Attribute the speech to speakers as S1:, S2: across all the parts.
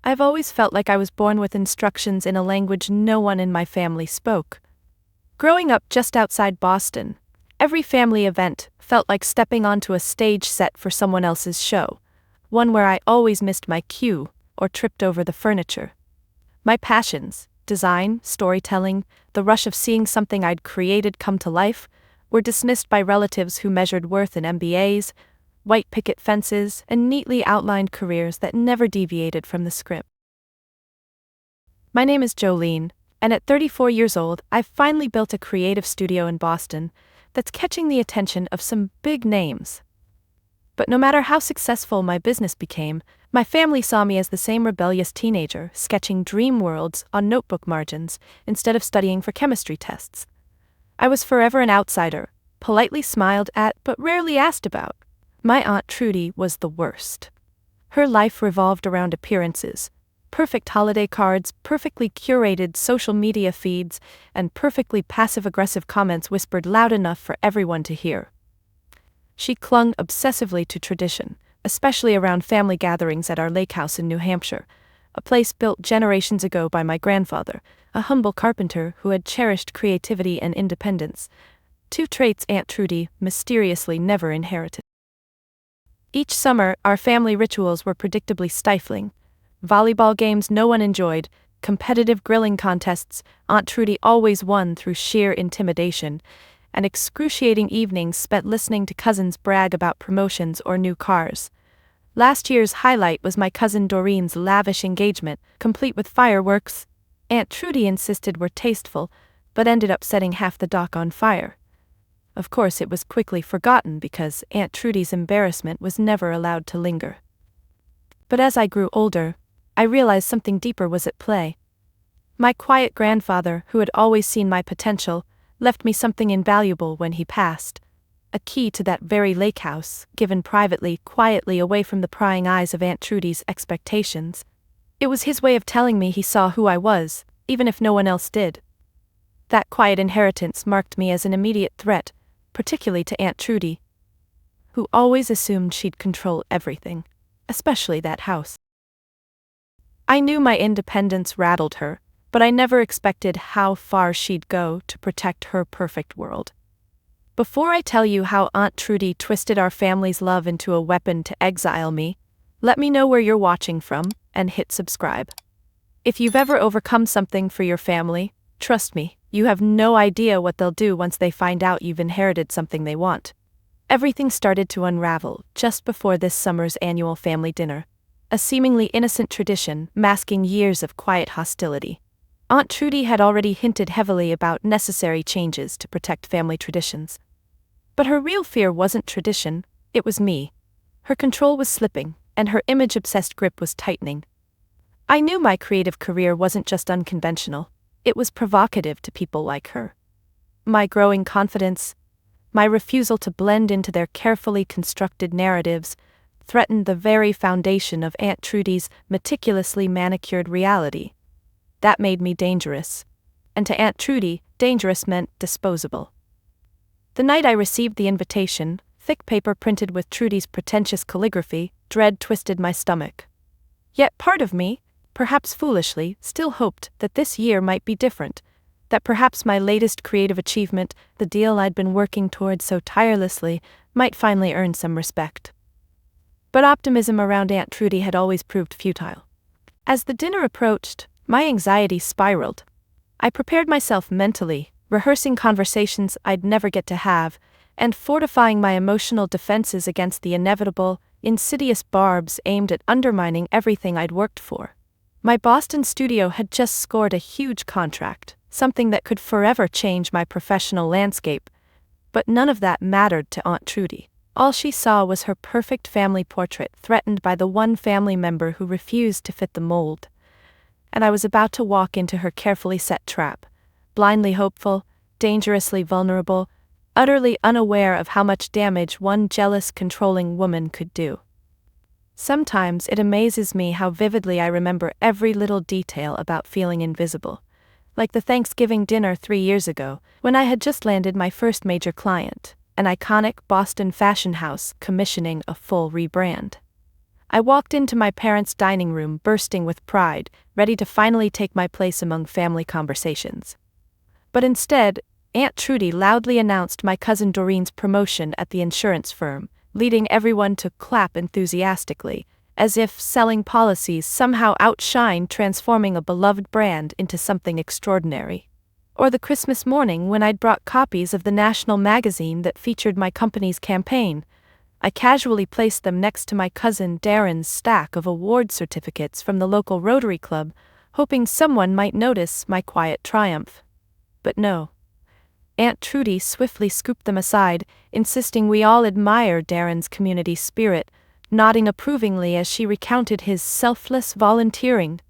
S1: I've always felt like I was born with instructions in a language no one in my family spoke. Growing up just outside Boston, every family event felt like stepping onto a stage set for someone else's show, one where I always missed my cue or tripped over the furniture. My passions, design, storytelling, the rush of seeing something I'd created come to life, were dismissed by relatives who measured worth in MBAs, white picket fences, and neatly outlined careers that never deviated from the script. My name is Jolene, and at 34 years old, I've finally built a creative studio in Boston that's catching the attention of some big names. But no matter how successful my business became, my family saw me as the same rebellious teenager sketching dream worlds on notebook margins instead of studying for chemistry tests. I was forever an outsider, politely smiled at but rarely asked about. My Aunt Trudy was the worst. Her life revolved around appearances, perfect holiday cards, perfectly curated social media feeds, and perfectly passive-aggressive comments whispered loud enough for everyone to hear. She clung obsessively to tradition, especially around family gatherings at our lake house in New Hampshire, a place built generations ago by my grandfather, a humble carpenter who had cherished creativity and independence, two traits Aunt Trudy mysteriously never inherited. Each summer, our family rituals were predictably stifling. Volleyball games no one enjoyed, competitive grilling contests Aunt Trudy always won through sheer intimidation, and excruciating evenings spent listening to cousins brag about promotions or new cars. Last year's highlight was my cousin Doreen's lavish engagement, complete with fireworks Aunt Trudy insisted were tasteful, but ended up setting half the dock on fire. Of course, it was quickly forgotten because Aunt Trudy's embarrassment was never allowed to linger. But as I grew older, I realized something deeper was at play. My quiet grandfather, who had always seen my potential, left me something invaluable when he passed. A key to that very lake house, given privately, quietly away from the prying eyes of Aunt Trudy's expectations. It was his way of telling me he saw who I was, even if no one else did. That quiet inheritance marked me as an immediate threat, particularly to Aunt Trudy, who always assumed she'd control everything, especially that house. I knew my independence rattled her, but I never expected how far she'd go to protect her perfect world. Before I tell you how Aunt Trudy twisted our family's love into a weapon to exile me, let me know where you're watching from, and hit subscribe. If you've ever overcome something for your family, trust me, you have no idea what they'll do once they find out you've inherited something they want. Everything started to unravel just before this summer's annual family dinner, a seemingly innocent tradition masking years of quiet hostility. Aunt Trudy had already hinted heavily about necessary changes to protect family traditions. But her real fear wasn't tradition, it was me. Her control was slipping, and her image-obsessed grip was tightening. I knew my creative career wasn't just unconventional, it was provocative to people like her. My growing confidence, my refusal to blend into their carefully constructed narratives, threatened the very foundation of Aunt Trudy's meticulously manicured reality. That made me dangerous. And to Aunt Trudy, dangerous meant disposable. The night I received the invitation, thick paper printed with Trudy's pretentious calligraphy, dread twisted my stomach. Yet part of me, perhaps foolishly, still hoped that this year might be different, that perhaps my latest creative achievement, the deal I'd been working toward so tirelessly, might finally earn some respect. But optimism around Aunt Trudy had always proved futile. As the dinner approached, my anxiety spiraled. I prepared myself mentally, rehearsing conversations I'd never get to have, and fortifying my emotional defenses against the inevitable, insidious barbs aimed at undermining everything I'd worked for. My Boston studio had just scored a huge contract, something that could forever change my professional landscape, but none of that mattered to Aunt Trudy. All she saw was her perfect family portrait threatened by the one family member who refused to fit the mold. And I was about to walk into her carefully set trap, blindly hopeful, dangerously vulnerable, utterly unaware of how much damage one jealous, controlling woman could do. Sometimes it amazes me how vividly I remember every little detail about feeling invisible, like the Thanksgiving dinner 3 years ago, when I had just landed my first major client, an iconic Boston fashion house commissioning a full rebrand. I walked into my parents' dining room bursting with pride, ready to finally take my place among family conversations. But instead, Aunt Trudy loudly announced my cousin Doreen's promotion at the insurance firm, leading everyone to clap enthusiastically, as if selling policies somehow outshined transforming a beloved brand into something extraordinary. Or the Christmas morning when I'd brought copies of the national magazine that featured my company's campaign. I casually placed them next to my cousin Darren's stack of award certificates from the local Rotary Club, hoping someone might notice my quiet triumph. But no. Aunt Trudy swiftly scooped them aside, insisting we all admire Darren's community spirit, nodding approvingly as she recounted his selfless volunteering,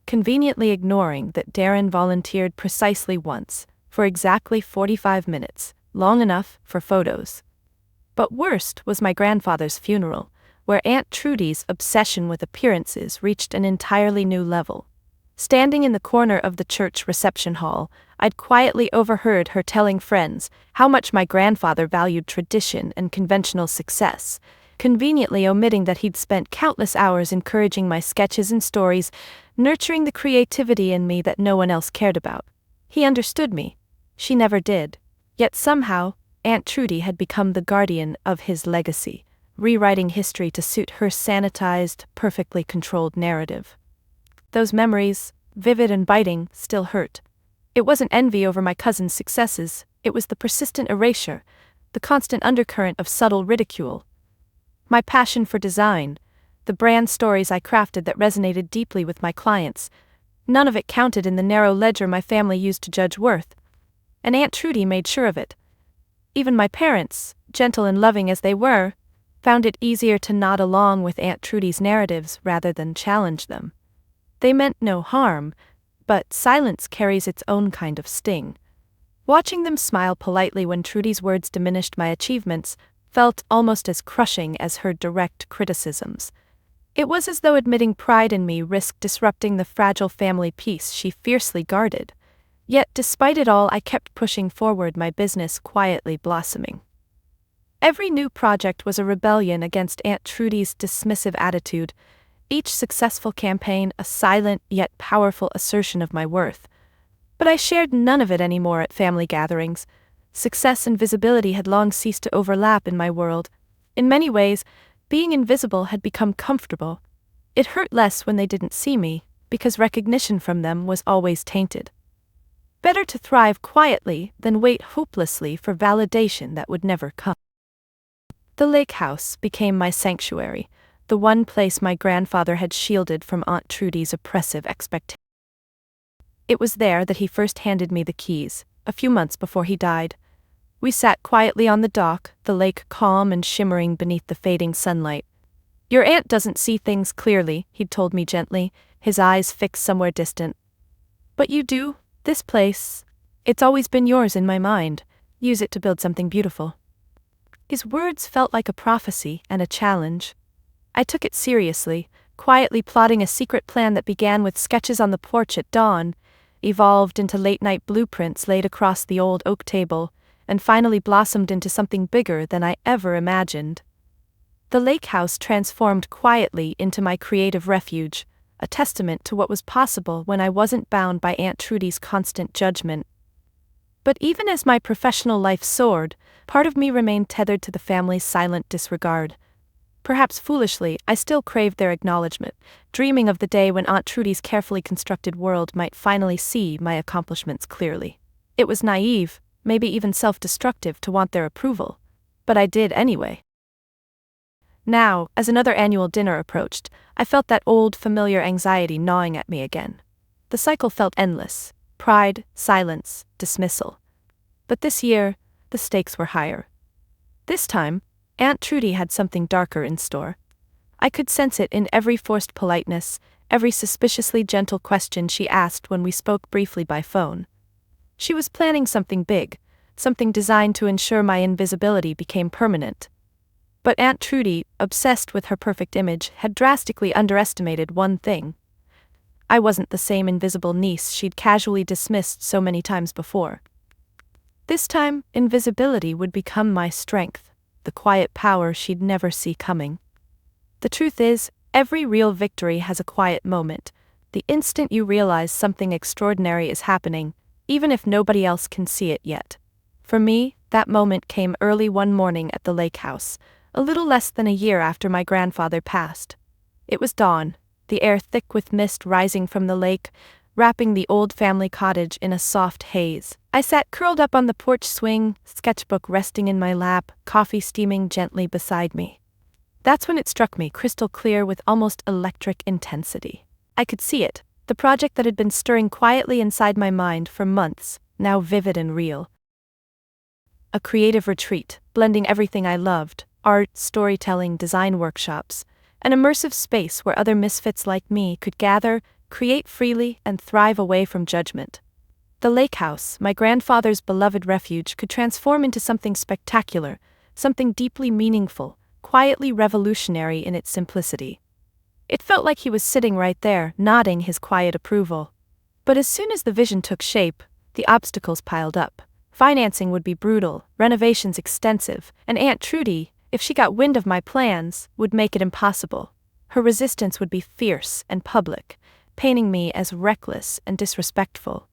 S1: conveniently ignoring that Darren volunteered precisely once, for exactly 45 minutes, long enough for photos. But worst was my grandfather's funeral, where Aunt Trudy's obsession with appearances reached an entirely new level. Standing in the corner of the church reception hall, I'd quietly overheard her telling friends how much my grandfather valued tradition and conventional success, conveniently omitting that he'd spent countless hours encouraging my sketches and stories, nurturing the creativity in me that no one else cared about. He understood me. She never did. Yet somehow, Aunt Trudy had become the guardian of his legacy, rewriting history to suit her sanitized, perfectly controlled narrative. Those memories, vivid and biting, still hurt. It wasn't envy over my cousin's successes, it was the persistent erasure, the constant undercurrent of subtle ridicule. My passion for design, the brand stories I crafted that resonated deeply with my clients, none of it counted in the narrow ledger my family used to judge worth. And Aunt Trudy made sure of it. Even my parents, gentle and loving as they were, found it easier to nod along with Aunt Trudy's narratives rather than challenge them. They meant no harm, but silence carries its own kind of sting. Watching them smile politely when Trudy's words diminished my achievements felt almost as crushing as her direct criticisms. It was as though admitting pride in me risked disrupting the fragile family peace she fiercely guarded. Yet despite it all, I kept pushing forward, my business quietly blossoming. Every new project was a rebellion against Aunt Trudy's dismissive attitude, each successful campaign a silent yet powerful assertion of my worth. But I shared none of it anymore at family gatherings. Success and visibility had long ceased to overlap in my world. In many ways, being invisible had become comfortable. It hurt less when they didn't see me, because recognition from them was always tainted. Better to thrive quietly than wait hopelessly for validation that would never come. The lake house became my sanctuary, the one place my grandfather had shielded from Aunt Trudy's oppressive expectations. It was there that he first handed me the keys, a few months before he died. We sat quietly on the dock, the lake calm and shimmering beneath the fading sunlight. "Your aunt doesn't see things clearly," he'd told me gently, his eyes fixed somewhere distant. "But you do. This place, it's always been yours in my mind. Use it to build something beautiful." His words felt like a prophecy and a challenge. I took it seriously, quietly plotting a secret plan that began with sketches on the porch at dawn, evolved into late-night blueprints laid across the old oak table, and finally blossomed into something bigger than I ever imagined. The lake house transformed quietly into my creative refuge, a testament to what was possible when I wasn't bound by Aunt Trudy's constant judgment. But even as my professional life soared, part of me remained tethered to the family's silent disregard. Perhaps foolishly, I still craved their acknowledgement, dreaming of the day when Aunt Trudy's carefully constructed world might finally see my accomplishments clearly. It was naive, maybe even self-destructive to want their approval, but I did anyway. Now, as another annual dinner approached, I felt that old, familiar anxiety gnawing at me again. The cycle felt endless: pride, silence, dismissal. But this year, the stakes were higher. This time, Aunt Trudy had something darker in store. I could sense it in every forced politeness, every suspiciously gentle question she asked when we spoke briefly by phone. She was planning something big, something designed to ensure my invisibility became permanent. But Aunt Trudy, obsessed with her perfect image, had drastically underestimated one thing. I wasn't the same invisible niece she'd casually dismissed so many times before. This time, invisibility would become my strength, the quiet power she'd never see coming. The truth is, Every real victory has a quiet moment, the instant you realize something extraordinary is happening, even if nobody else can see it yet. For me, that moment came early one morning at the lake house, a little less than a year after my grandfather passed. It was dawn, the air thick with mist rising from the lake, wrapping the old family cottage in a soft haze. I sat curled up on the porch swing, sketchbook resting in my lap, coffee steaming gently beside me. That's when it struck me, crystal clear with almost electric intensity. I could see it, the project that had been stirring quietly inside my mind for months, now vivid and real. A creative retreat, blending everything I loved: art, storytelling, design workshops, an immersive space where other misfits like me could gather, create freely, and thrive away from judgment. The lake house, my grandfather's beloved refuge, could transform into something spectacular, something deeply meaningful, quietly revolutionary in its simplicity. It felt like he was sitting right there, nodding his quiet approval. But as soon as the vision took shape, the obstacles piled up. Financing would be brutal, renovations extensive, and Aunt Trudy, if she got wind of my plans, would make it impossible. Her resistance would be fierce and public, painting me as reckless and disrespectful.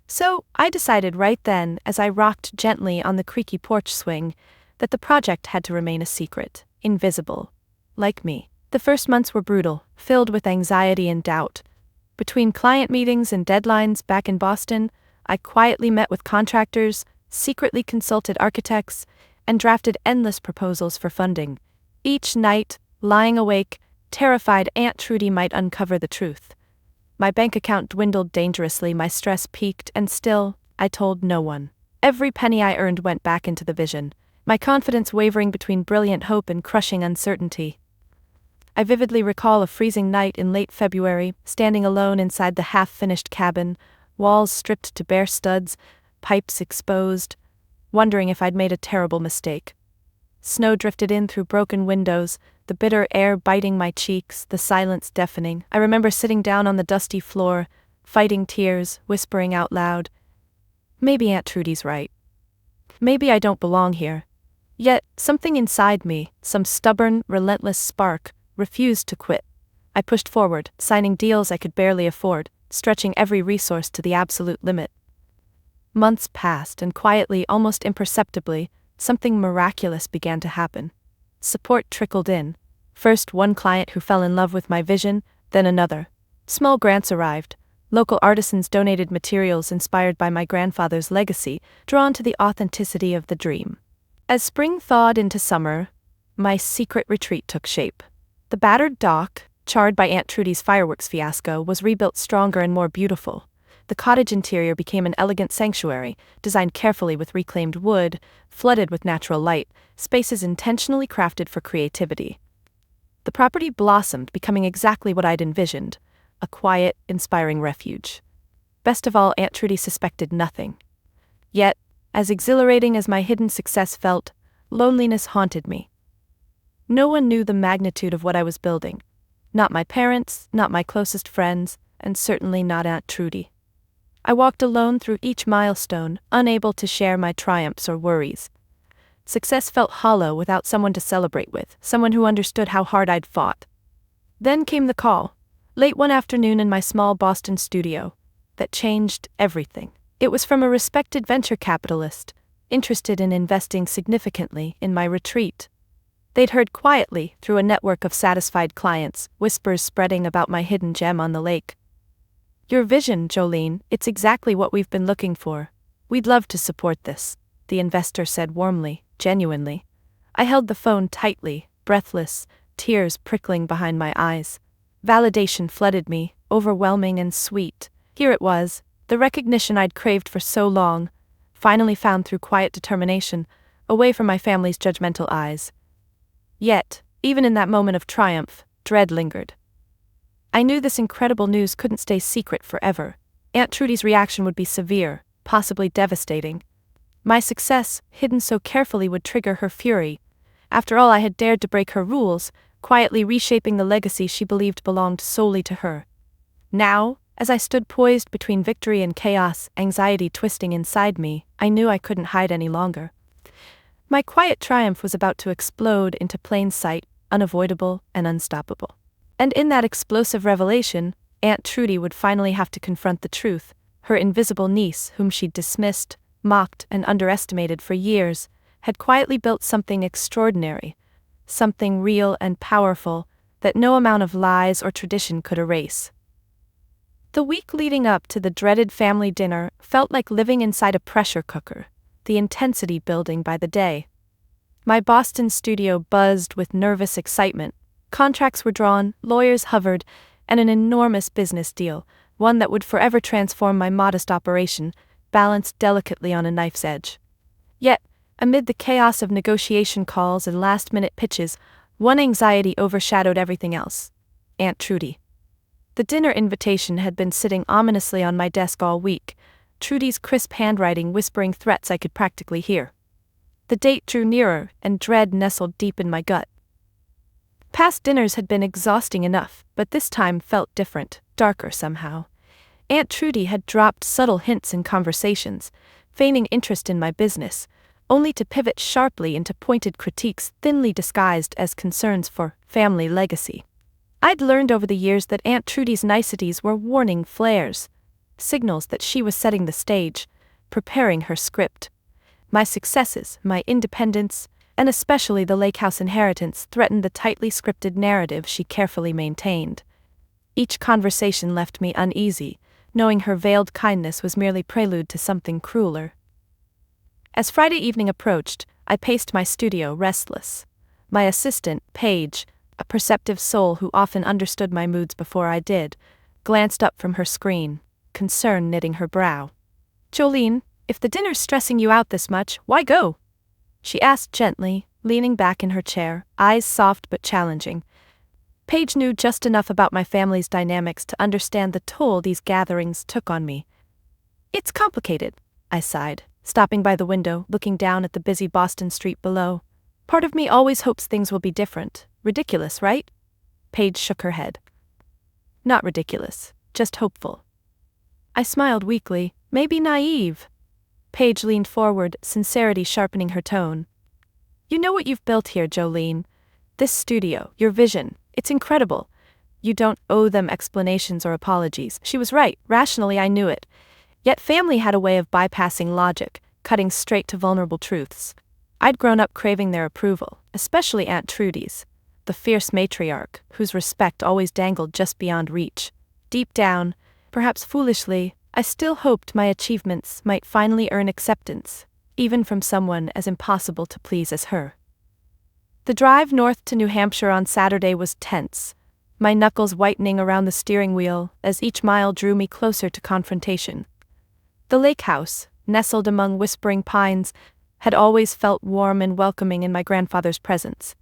S1: So, I decided right then, as I rocked gently on the creaky porch swing, that the project had to remain a secret, invisible. Like me. The first months were brutal, filled with anxiety and doubt. Between client meetings and deadlines back in Boston, I quietly met with contractors, secretly consulted architects, and drafted endless proposals for funding. Each night, lying awake, terrified Aunt Trudy might uncover the truth. My bank account dwindled dangerously, my stress peaked, and still, I told no one. Every penny I earned went back into the vision, my confidence wavering between brilliant hope and crushing uncertainty. I vividly recall a freezing night in late February, standing alone inside the half-finished cabin, walls stripped to bare studs, pipes exposed, wondering if I'd made a terrible mistake. Snow drifted in through broken windows, the bitter air biting my cheeks, the silence deafening. I remember sitting down on the dusty floor, fighting tears, whispering out loud, "Maybe Aunt Trudy's right. Maybe I don't belong here." Yet, something inside me, some stubborn, relentless spark, refused to quit. I pushed forward, signing deals I could barely afford, stretching every resource to the absolute limit. Months passed, and quietly, almost imperceptibly, something miraculous began to happen. Support trickled in. First one client who fell in love with my vision, then another. Small grants arrived. Local artisans donated materials inspired by my grandfather's legacy, drawn to the authenticity of the dream. As spring thawed into summer, my secret retreat took shape. The battered dock, charred by Aunt Trudy's fireworks fiasco, was rebuilt stronger and more beautiful. The cottage interior became an elegant sanctuary, designed carefully with reclaimed wood, flooded with natural light, spaces intentionally crafted for creativity. The property blossomed, becoming exactly what I'd envisioned, a quiet, inspiring refuge. Best of all, Aunt Trudy suspected nothing. Yet, as exhilarating as my hidden success felt, loneliness haunted me. No one knew the magnitude of what I was building. Not my parents, not my closest friends, and certainly not Aunt Trudy. I walked alone through each milestone, unable to share my triumphs or worries. Success felt hollow without someone to celebrate with, someone who understood how hard I'd fought. Then came the call, late one afternoon in my small Boston studio, that changed everything. It was from a respected venture capitalist, interested in investing significantly in my retreat. They'd heard quietly, through a network of satisfied clients, whispers spreading about my hidden gem on the lake. "Your vision, Jolene, it's exactly what we've been looking for. We'd love to support this," the investor said warmly, genuinely. I held the phone tightly, breathless, tears prickling behind my eyes. Validation flooded me, overwhelming and sweet. Here it was, the recognition I'd craved for so long, finally found through quiet determination, away from my family's judgmental eyes. Yet, even in that moment of triumph, dread lingered. I knew this incredible news couldn't stay secret forever. Aunt Trudy's reaction would be severe, possibly devastating. My success, hidden so carefully, would trigger her fury. After all, I had dared to break her rules, quietly reshaping the legacy she believed belonged solely to her. Now, as I stood poised between victory and chaos, anxiety twisting inside me, I knew I couldn't hide any longer. My quiet triumph was about to explode into plain sight, unavoidable and unstoppable. And in that explosive revelation, Aunt Trudy would finally have to confront the truth. Her invisible niece, whom she'd dismissed, mocked, and underestimated for years, had quietly built something extraordinary, something real and powerful that no amount of lies or tradition could erase. The week leading up to the dreaded family dinner felt like living inside a pressure cooker, the intensity building by the day. My Boston studio buzzed with nervous excitement. Contracts were drawn, lawyers hovered, and an enormous business deal, one that would forever transform my modest operation, balanced delicately on a knife's edge. Yet, amid the chaos of negotiation calls and last-minute pitches, one anxiety overshadowed everything else: Aunt Trudy. The dinner invitation had been sitting ominously on my desk all week, Trudy's crisp handwriting whispering threats I could practically hear. The date drew nearer, and dread nestled deep in my gut. Past dinners had been exhausting enough, but this time felt different, darker somehow. Aunt Trudy had dropped subtle hints in conversations, feigning interest in my business, only to pivot sharply into pointed critiques thinly disguised as concerns for family legacy. I'd learned over the years that Aunt Trudy's niceties were warning flares, signals that she was setting the stage, preparing her script. My successes, my independence, and especially the lake house inheritance threatened the tightly scripted narrative she carefully maintained. Each conversation left me uneasy, knowing her veiled kindness was merely prelude to something crueler. As Friday evening approached, I paced my studio restless. My assistant, Paige, a perceptive soul who often understood my moods before I did, glanced up from her screen, concern knitting her brow. "Jolene, if the dinner's stressing you out this much, why go?" she asked gently, leaning back in her chair, eyes soft but challenging. Paige knew just enough about my family's dynamics to understand the toll these gatherings took on me. "It's complicated," I sighed, stopping by the window, looking down at the busy Boston street below. "Part of me always hopes things will be different. Ridiculous, right?" Paige shook her head. "Not ridiculous, just hopeful." I smiled weakly, maybe naive. Paige leaned forward, sincerity sharpening her tone. "You know what you've built here, Jolene. This studio, your vision, it's incredible. You don't owe them explanations or apologies." She was right, rationally I knew it. Yet family had a way of bypassing logic, cutting straight to vulnerable truths. I'd grown up craving their approval, especially Aunt Trudy's, the fierce matriarch, whose respect always dangled just beyond reach. Deep down, perhaps foolishly, I still hoped my achievements might finally earn acceptance, even from someone as impossible to please as her. The drive north to New Hampshire on Saturday was tense, my knuckles whitening around the steering wheel as each mile drew me closer to confrontation. The lake house, nestled among whispering pines, had always felt warm and welcoming in my grandfather's presence.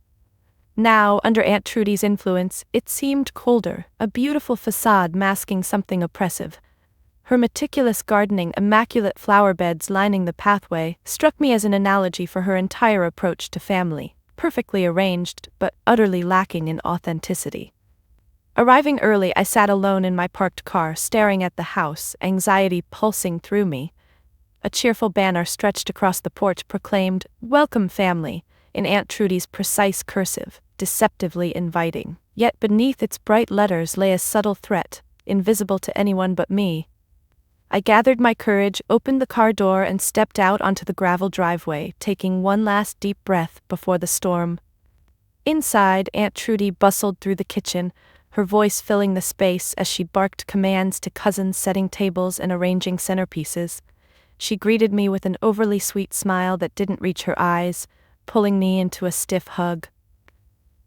S1: Now, under Aunt Trudy's influence, it seemed colder, a beautiful facade masking something oppressive. Her meticulous gardening, immaculate flower beds lining the pathway, struck me as an analogy for her entire approach to family, perfectly arranged but utterly lacking in authenticity. Arriving early, I sat alone in my parked car, staring at the house, anxiety pulsing through me. A cheerful banner stretched across the porch proclaimed, "Welcome, family," in Aunt Trudy's precise cursive, deceptively inviting. Yet beneath its bright letters lay a subtle threat, invisible to anyone but me. I gathered my courage, opened the car door, and stepped out onto the gravel driveway, taking one last deep breath before the storm. Inside, Aunt Trudy bustled through the kitchen, her voice filling the space as she barked commands to cousins setting tables and arranging centerpieces. She greeted me with an overly sweet smile that didn't reach her eyes, pulling me into a stiff hug.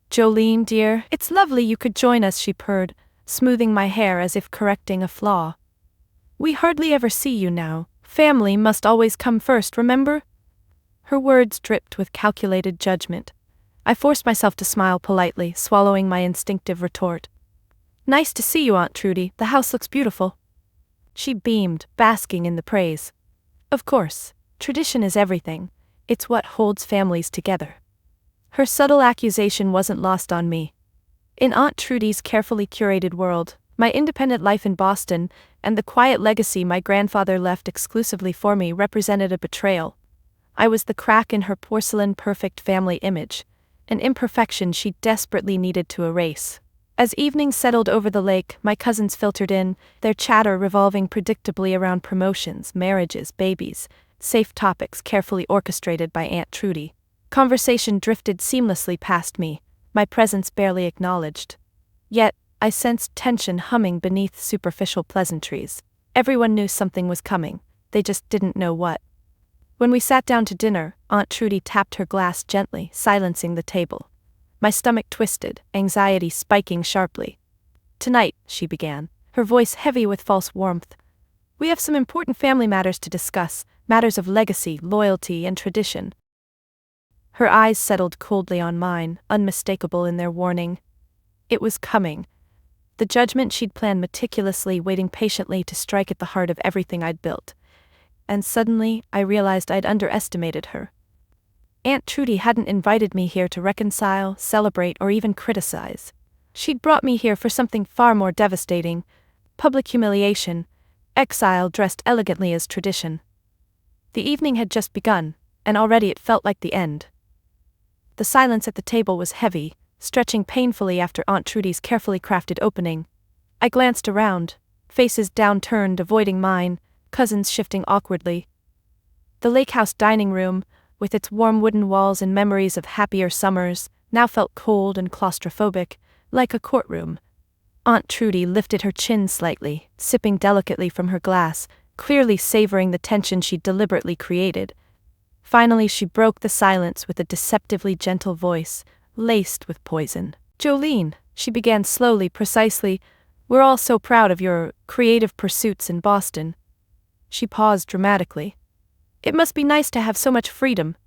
S1: "Jolene, dear, it's lovely you could join us," she purred, smoothing my hair as if correcting a flaw. "We hardly ever see you now. Family must always come first, remember?" Her words dripped with calculated judgment. I forced myself to smile politely, swallowing my instinctive retort. "Nice to see you, Aunt Trudy. The house looks beautiful." She beamed, basking in the praise. "Of course, tradition is everything. It's what holds families together." Her subtle accusation wasn't lost on me. In Aunt Trudy's carefully curated world, my independent life in Boston and the quiet legacy my grandfather left exclusively for me represented a betrayal. I was the crack in her porcelain-perfect family image, an imperfection she desperately needed to erase. As evening settled over the lake, my cousins filtered in, their chatter revolving predictably around promotions, marriages, babies, safe topics carefully orchestrated by Aunt Trudy. Conversation drifted seamlessly past me, my presence barely acknowledged. Yet, I sensed tension humming beneath superficial pleasantries. Everyone knew something was coming, they just didn't know what. When we sat down to dinner, Aunt Trudy tapped her glass gently, silencing the table. My stomach twisted, anxiety spiking sharply. "Tonight," she began, her voice heavy with false warmth, "we have some important family matters to discuss, matters of legacy, loyalty, and tradition." Her eyes settled coldly on mine, unmistakable in their warning. It was coming. The judgment she'd planned meticulously, waiting patiently to strike at the heart of everything I'd built. And suddenly, I realized I'd underestimated her. Aunt Trudy hadn't invited me here to reconcile, celebrate, or even criticize. She'd brought me here for something far more devastating: public humiliation, exile dressed elegantly as tradition. The evening had just begun, and already it felt like the end. The silence at the table was heavy, stretching painfully after Aunt Trudy's carefully crafted opening. I glanced around, faces downturned, avoiding mine, cousins shifting awkwardly. The lake house dining room, with its warm wooden walls and memories of happier summers, now felt cold and claustrophobic, like a courtroom. Aunt Trudy lifted her chin slightly, sipping delicately from her glass, clearly savoring the tension she'd deliberately created. Finally, she broke the silence with a deceptively gentle voice, laced with poison. "Jolene," she began slowly, precisely, "we're all so proud of your creative pursuits in Boston." She paused dramatically. "It must be nice to have so much freedom."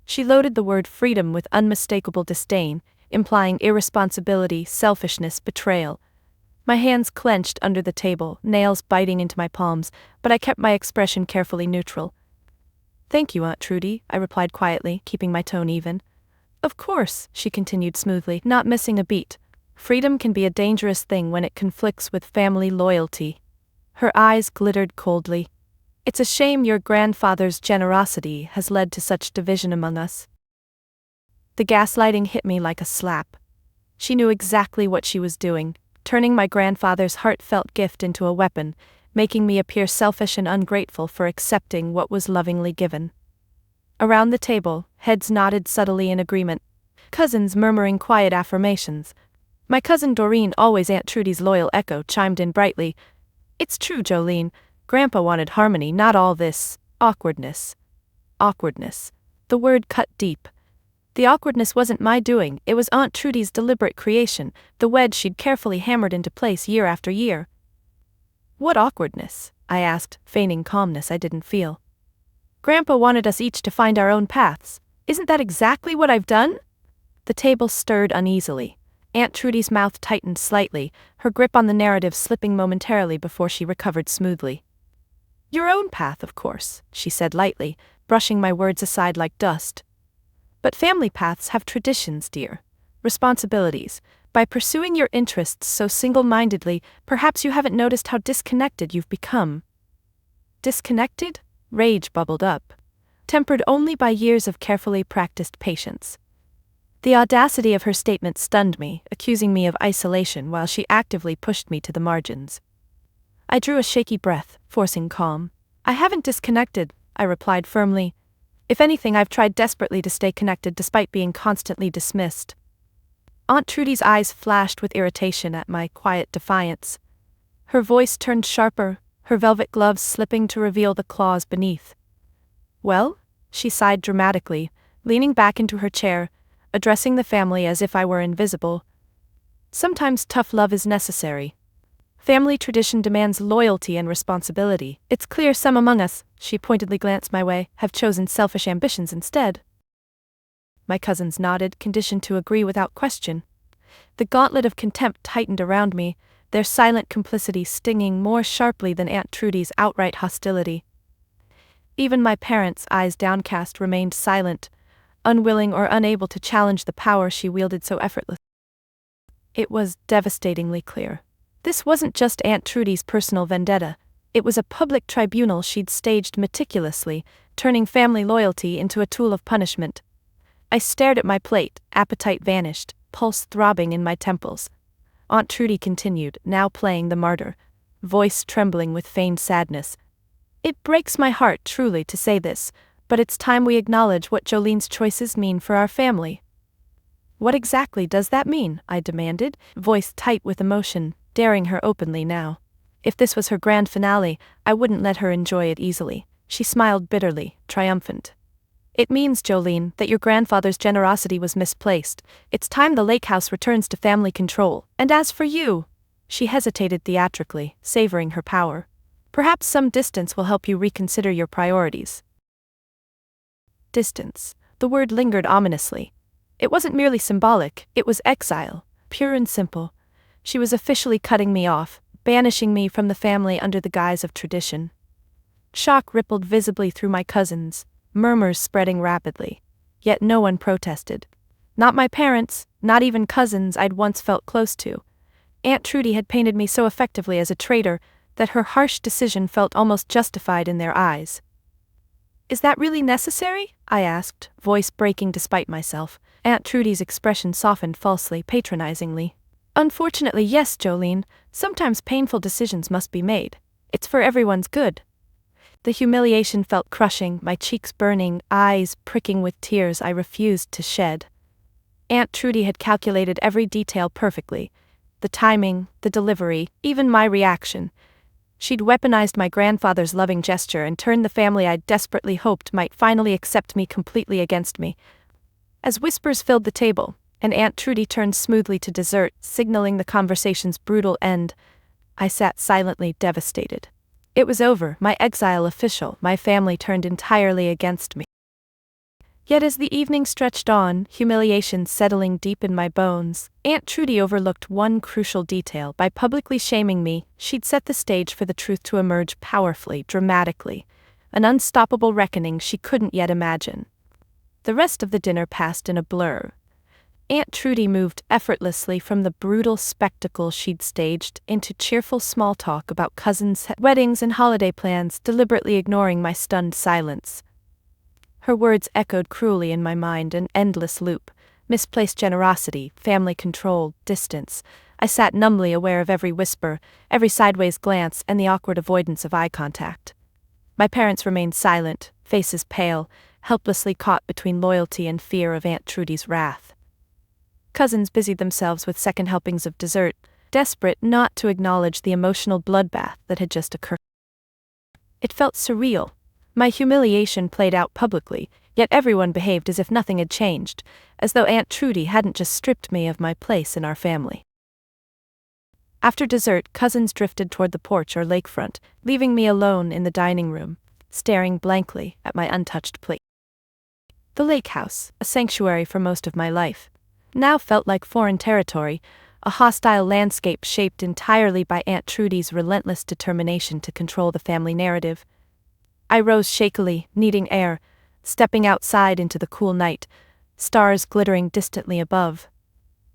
S1: She loaded the word freedom with unmistakable disdain, implying irresponsibility, selfishness, betrayal. My hands clenched under the table, nails biting into my palms, but I kept my expression carefully neutral. "Thank you, Aunt Trudy," I replied quietly, keeping my tone even. "Of course," she continued smoothly, not missing a beat. "Freedom can be a dangerous thing when it conflicts with family loyalty." Her eyes glittered coldly. "It's a shame your grandfather's generosity has led to such division among us." The gaslighting hit me like a slap. She knew exactly what she was doing, turning my grandfather's heartfelt gift into a weapon, making me appear selfish and ungrateful for accepting what was lovingly given. Around the table, heads nodded subtly in agreement, cousins murmuring quiet affirmations. My cousin Doreen, always Aunt Trudy's loyal echo, chimed in brightly. "It's true, Jolene. Grandpa wanted harmony, not all this awkwardness." Awkwardness. The word cut deep. The awkwardness wasn't my doing, it was Aunt Trudy's deliberate creation, the wedge she'd carefully hammered into place year after year. "What awkwardness?" I asked, feigning calmness I didn't feel. "Grandpa wanted us each to find our own paths. Isn't that exactly what I've done?" The table stirred uneasily. Aunt Trudy's mouth tightened slightly, her grip on the narrative slipping momentarily before she recovered smoothly. "Your own path, of course," she said lightly, brushing my words aside like dust. "But family paths have traditions, dear. Responsibilities. By pursuing your interests so single-mindedly, perhaps you haven't noticed how disconnected you've become." Disconnected? Rage bubbled up, tempered only by years of carefully practiced patience. The audacity of her statement stunned me, accusing me of isolation while she actively pushed me to the margins. I drew a shaky breath, forcing calm. "I haven't disconnected," I replied firmly. "If anything, I've tried desperately to stay connected despite being constantly dismissed." Aunt Trudy's eyes flashed with irritation at my quiet defiance. Her voice turned sharper, her velvet gloves slipping to reveal the claws beneath. "Well?" she sighed dramatically, leaning back into her chair, addressing the family as if I were invisible. "Sometimes tough love is necessary. Family tradition demands loyalty and responsibility. It's clear some among us," she pointedly glanced my way, "have chosen selfish ambitions instead." My cousins nodded, conditioned to agree without question. The gauntlet of contempt tightened around me, their silent complicity stinging more sharply than Aunt Trudy's outright hostility. Even my parents, eyes downcast, remained silent, unwilling or unable to challenge the power she wielded so effortlessly. It was devastatingly clear. This wasn't just Aunt Trudy's personal vendetta, it was a public tribunal she'd staged meticulously, turning family loyalty into a tool of punishment. I stared at my plate, appetite vanished, pulse throbbing in my temples. Aunt Trudy continued, now playing the martyr, voice trembling with feigned sadness. "It breaks my heart truly to say this, but it's time we acknowledge what Jolene's choices mean for our family." "What exactly does that mean?" I demanded, voice tight with emotion, daring her openly now. If this was her grand finale, I wouldn't let her enjoy it easily. She smiled bitterly, triumphant. "It means, Jolene, that your grandfather's generosity was misplaced. It's time the lake house returns to family control. And as for you," she hesitated theatrically, savoring her power, "perhaps some distance will help you reconsider your priorities." Distance. The word lingered ominously. It wasn't merely symbolic, it was exile, pure and simple. She was officially cutting me off, banishing me from the family under the guise of tradition. Shock rippled visibly through my cousins, murmurs spreading rapidly. Yet no one protested. Not my parents, not even cousins I'd once felt close to. Aunt Trudy had painted me so effectively as a traitor that her harsh decision felt almost justified in their eyes. "Is that really necessary?" I asked, voice breaking despite myself. Aunt Trudy's expression softened falsely, patronizingly. "Unfortunately, yes, Jolene. Sometimes painful decisions must be made. It's for everyone's good." The humiliation felt crushing, my cheeks burning, eyes pricking with tears I refused to shed. Aunt Trudy had calculated every detail perfectly. The timing, the delivery, even my reaction. She'd weaponized my grandfather's loving gesture and turned the family I desperately hoped might finally accept me completely against me. As whispers filled the table, and Aunt Trudy turned smoothly to dessert, signaling the conversation's brutal end, I sat silently devastated. It was over, my exile official, my family turned entirely against me. Yet as the evening stretched on, humiliation settling deep in my bones, Aunt Trudy overlooked one crucial detail. By publicly shaming me, she'd set the stage for the truth to emerge powerfully, dramatically, an unstoppable reckoning she couldn't yet imagine. The rest of the dinner passed in a blur. Aunt Trudy moved effortlessly from the brutal spectacle she'd staged into cheerful small talk about cousins' weddings and holiday plans, deliberately ignoring my stunned silence. Her words echoed cruelly in my mind, an endless loop. Misplaced generosity, family control, distance. I sat numbly aware of every whisper, every sideways glance, and the awkward avoidance of eye contact. My parents remained silent, faces pale, helplessly caught between loyalty and fear of Aunt Trudy's wrath. Cousins busied themselves with second helpings of dessert, desperate not to acknowledge the emotional bloodbath that had just occurred. It felt surreal. My humiliation played out publicly, yet everyone behaved as if nothing had changed, as though Aunt Trudy hadn't just stripped me of my place in our family. After dessert, cousins drifted toward the porch or lakefront, leaving me alone in the dining room, staring blankly at my untouched plate. The lake house, a sanctuary for most of my life, now felt like foreign territory, a hostile landscape shaped entirely by Aunt Trudy's relentless determination to control the family narrative. I rose shakily, needing air, stepping outside into the cool night, stars glittering distantly above.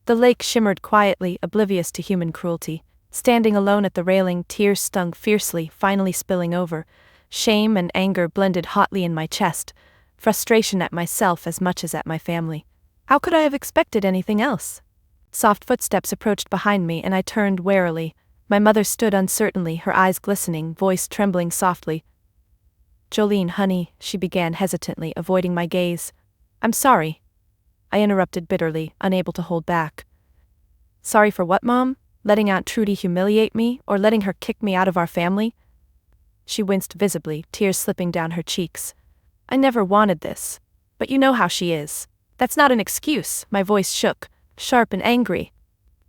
S1: The lake shimmered quietly, oblivious to human cruelty. Standing alone at the railing, tears stung fiercely, finally spilling over. Shame and anger blended hotly in my chest, frustration at myself as much as at my family. How could I have expected anything else? Soft footsteps approached behind me, and I turned warily. My mother stood uncertainly, her eyes glistening, voice trembling softly. "Jolene, honey," she began hesitantly, avoiding my gaze. "I'm sorry," I interrupted bitterly, unable to hold back. "Sorry for what, Mom? Letting Aunt Trudy humiliate me, or letting her kick me out of our family?" She winced visibly, tears slipping down her cheeks. "I never wanted this. But you know how she is. That's not an excuse." My voice shook, sharp and angry.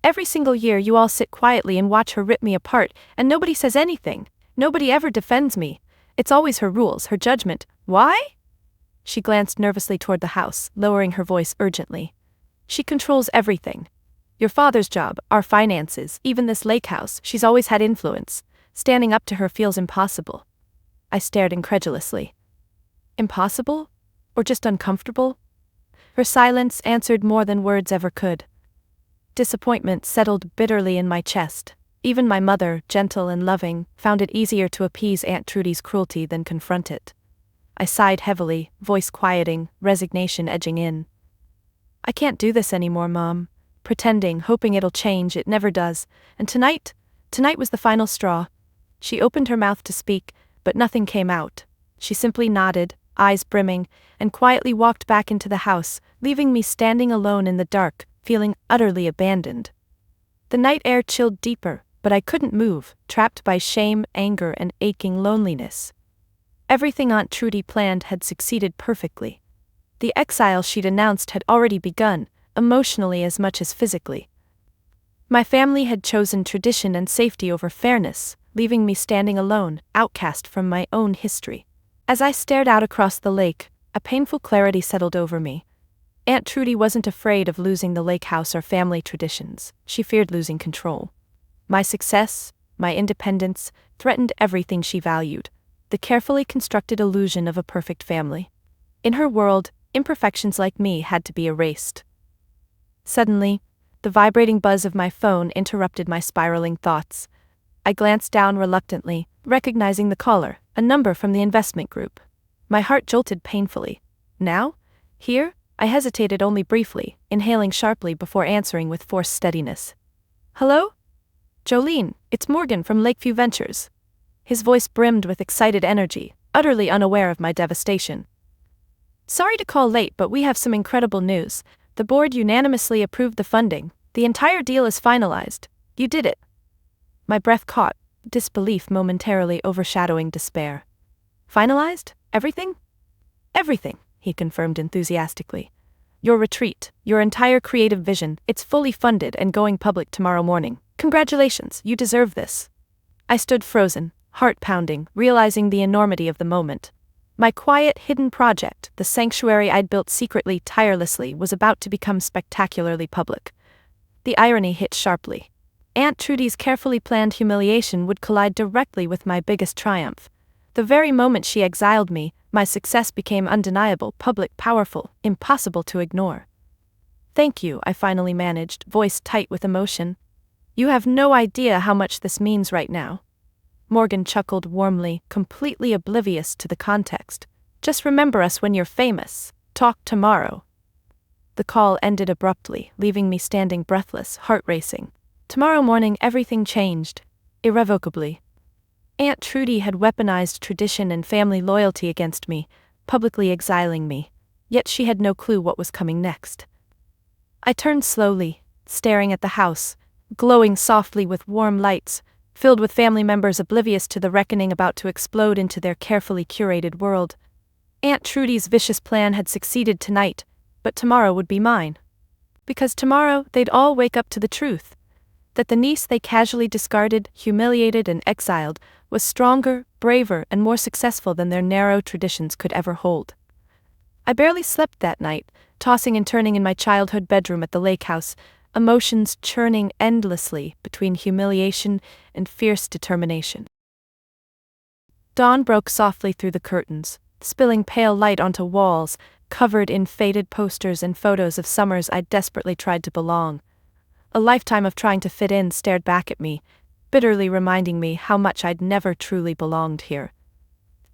S1: "Every single year you all sit quietly and watch her rip me apart, and nobody says anything. Nobody ever defends me. It's always her rules, her judgment. Why?" She glanced nervously toward the house, lowering her voice urgently. "She controls everything. Your father's job, our finances, even this lake house. She's always had influence. Standing up to her feels impossible." I stared incredulously. Impossible? Or just uncomfortable? Her silence answered more than words ever could. Disappointment settled bitterly in my chest. Even my mother, gentle and loving, found it easier to appease Aunt Trudy's cruelty than confront it. I sighed heavily, voice quieting, resignation edging in. "I can't do this anymore, Mom. pretending, hoping it'll change. It never does. And tonight was the final straw. She opened her mouth to speak, but nothing came out. She simply nodded, eyes brimming, and quietly walked back into the house, leaving me standing alone in the dark, feeling utterly abandoned. The night air chilled deeper, but I couldn't move, trapped by shame, anger, and aching loneliness. Everything Aunt Trudy planned had succeeded perfectly. The exile she'd announced had already begun, emotionally as much as physically. My family had chosen tradition and safety over fairness, leaving me standing alone, outcast from my own history. As I stared out across the lake, a painful clarity settled over me. Aunt Trudy wasn't afraid of losing the lake house or family traditions. She feared losing control. My success, my independence, threatened everything she valued, the carefully constructed illusion of a perfect family. In her world, imperfections like me had to be erased. Suddenly, the vibrating buzz of my phone interrupted my spiraling thoughts. I glanced down reluctantly, recognizing the caller, a number from the investment group. My heart jolted painfully. Now? Here? I hesitated only briefly, inhaling sharply before answering with forced steadiness. Hello? Jolene, it's Morgan from Lakeview Ventures. His voice brimmed with excited energy, utterly unaware of my devastation. Sorry to call late, but we have some incredible news. The board unanimously approved the funding. The entire deal is finalized. You did it. My breath caught, disbelief momentarily overshadowing despair. Finalized? Everything? Everything, he confirmed enthusiastically. Your retreat, your entire creative vision, it's fully funded and going public tomorrow morning. Congratulations, you deserve this. I stood frozen, heart pounding, realizing the enormity of the moment. My quiet, hidden project, the sanctuary I'd built secretly, tirelessly, was about to become spectacularly public. The irony hit sharply. Aunt Trudy's carefully planned humiliation would collide directly with my biggest triumph. The very moment she exiled me, my success became undeniable, public, powerful, impossible to ignore. Thank you, I finally managed, voice tight with emotion. You have no idea how much this means right now. Morgan chuckled warmly, completely oblivious to the context. Just remember us when you're famous. Talk tomorrow. The call ended abruptly, leaving me standing breathless, heart racing. Tomorrow morning everything changed. Irrevocably. Aunt Trudy had weaponized tradition and family loyalty against me, publicly exiling me. Yet she had no clue what was coming next. I turned slowly, staring at the house, glowing softly with warm lights, filled with family members oblivious to the reckoning about to explode into their carefully curated world. Aunt Trudy's vicious plan had succeeded tonight, but tomorrow would be mine. Because tomorrow they'd all wake up to the truth. That the niece they casually discarded, humiliated, and exiled was stronger, braver, and more successful than their narrow traditions could ever hold. I barely slept that night, tossing and turning in my childhood bedroom at the lake house, emotions churning endlessly between humiliation and fierce determination. Dawn broke softly through the curtains, spilling pale light onto walls covered in faded posters and photos of summers I'd desperately tried to belong. A lifetime of trying to fit in stared back at me, bitterly reminding me how much I'd never truly belonged here.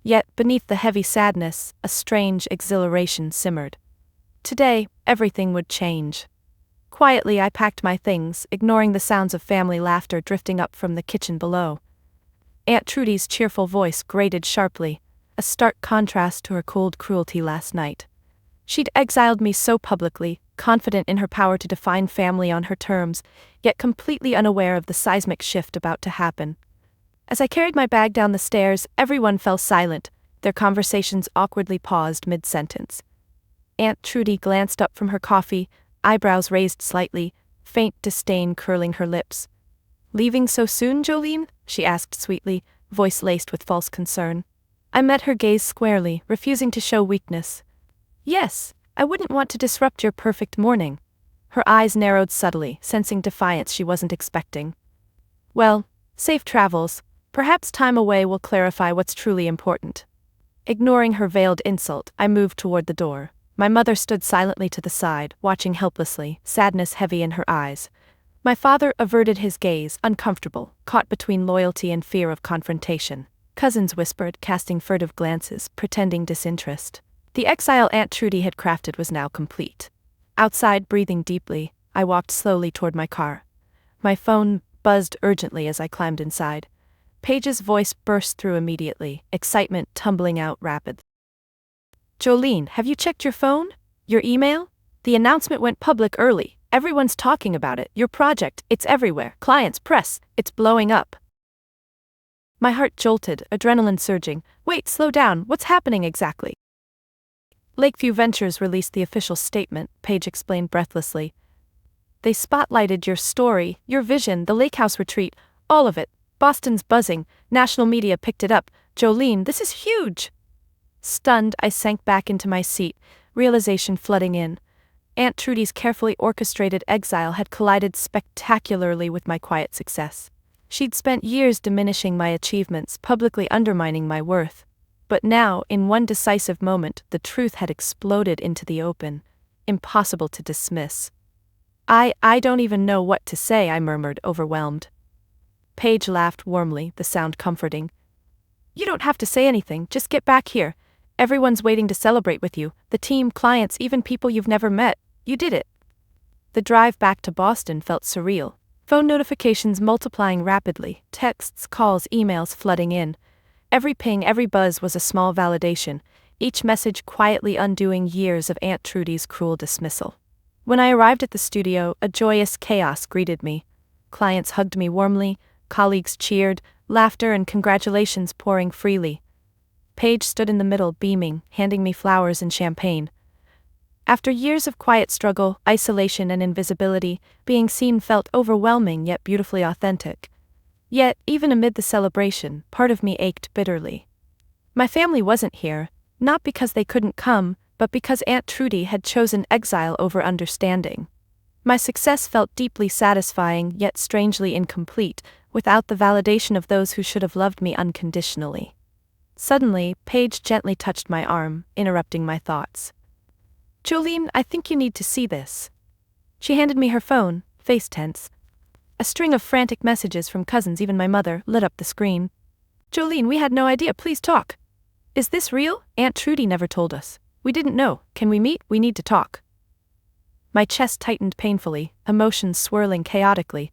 S1: Yet, beneath the heavy sadness, a strange exhilaration simmered. Today, everything would change. Quietly, I packed my things, ignoring the sounds of family laughter drifting up from the kitchen below. Aunt Trudy's cheerful voice grated sharply, a stark contrast to her cold cruelty last night. She'd exiled me so publicly, confident in her power to define family on her terms, yet completely unaware of the seismic shift about to happen. As I carried my bag down the stairs, everyone fell silent, their conversations awkwardly paused mid-sentence. Aunt Trudy glanced up from her coffee, eyebrows raised slightly, faint disdain curling her lips. "Leaving so soon, Jolene?" she asked sweetly, voice laced with false concern. I met her gaze squarely, refusing to show weakness. "Yes, I wouldn't want to disrupt your perfect morning." Her eyes narrowed subtly, sensing defiance she wasn't expecting. "Well, safe travels. Perhaps time away will clarify what's truly important." Ignoring her veiled insult, I moved toward the door. My mother stood silently to the side, watching helplessly, sadness heavy in her eyes. My father averted his gaze, uncomfortable, caught between loyalty and fear of confrontation. Cousins whispered, casting furtive glances, pretending disinterest. The exile Aunt Trudy had crafted was now complete. Outside, breathing deeply, I walked slowly toward my car. My phone buzzed urgently as I climbed inside. Paige's voice burst through immediately, excitement tumbling out rapidly. "Jolene, have you checked your phone? Your email? The announcement went public early. Everyone's talking about it. Your project, it's everywhere. Clients, press, it's blowing up." My heart jolted, adrenaline surging. "Wait, slow down, what's happening exactly?" "Lakeview Ventures released the official statement," Paige explained breathlessly. "They spotlighted your story, your vision, the lake house retreat, all of it. Boston's buzzing, national media picked it up. Jolene, this is huge!" Stunned, I sank back into my seat, realization flooding in. Aunt Trudy's carefully orchestrated exile had collided spectacularly with my quiet success. She'd spent years diminishing my achievements, publicly undermining my worth. But now, in one decisive moment, the truth had exploded into the open. Impossible to dismiss. I don't even know what to say," I murmured, overwhelmed. Paige laughed warmly, the sound comforting. "You don't have to say anything, just get back here. Everyone's waiting to celebrate with you, the team, clients, even people you've never met. You did it." The drive back to Boston felt surreal. Phone notifications multiplying rapidly, texts, calls, emails flooding in. Every ping, every buzz was a small validation, each message quietly undoing years of Aunt Trudy's cruel dismissal. When I arrived at the studio, a joyous chaos greeted me. Clients hugged me warmly, colleagues cheered, laughter and congratulations pouring freely. Paige stood in the middle, beaming, handing me flowers and champagne. After years of quiet struggle, isolation and invisibility, being seen felt overwhelming yet beautifully authentic. Yet, even amid the celebration, part of me ached bitterly. My family wasn't here, not because they couldn't come, but because Aunt Trudy had chosen exile over understanding. My success felt deeply satisfying yet strangely incomplete, without the validation of those who should have loved me unconditionally. Suddenly, Paige gently touched my arm, interrupting my thoughts. "Jolene, I think you need to see this." She handed me her phone, face tense. A string of frantic messages from cousins, even my mother, lit up the screen. "Jolene, we had no idea, please talk." "Is this real? Aunt Trudy never told us. We didn't know. Can we meet? We need to talk." My chest tightened painfully, emotions swirling chaotically.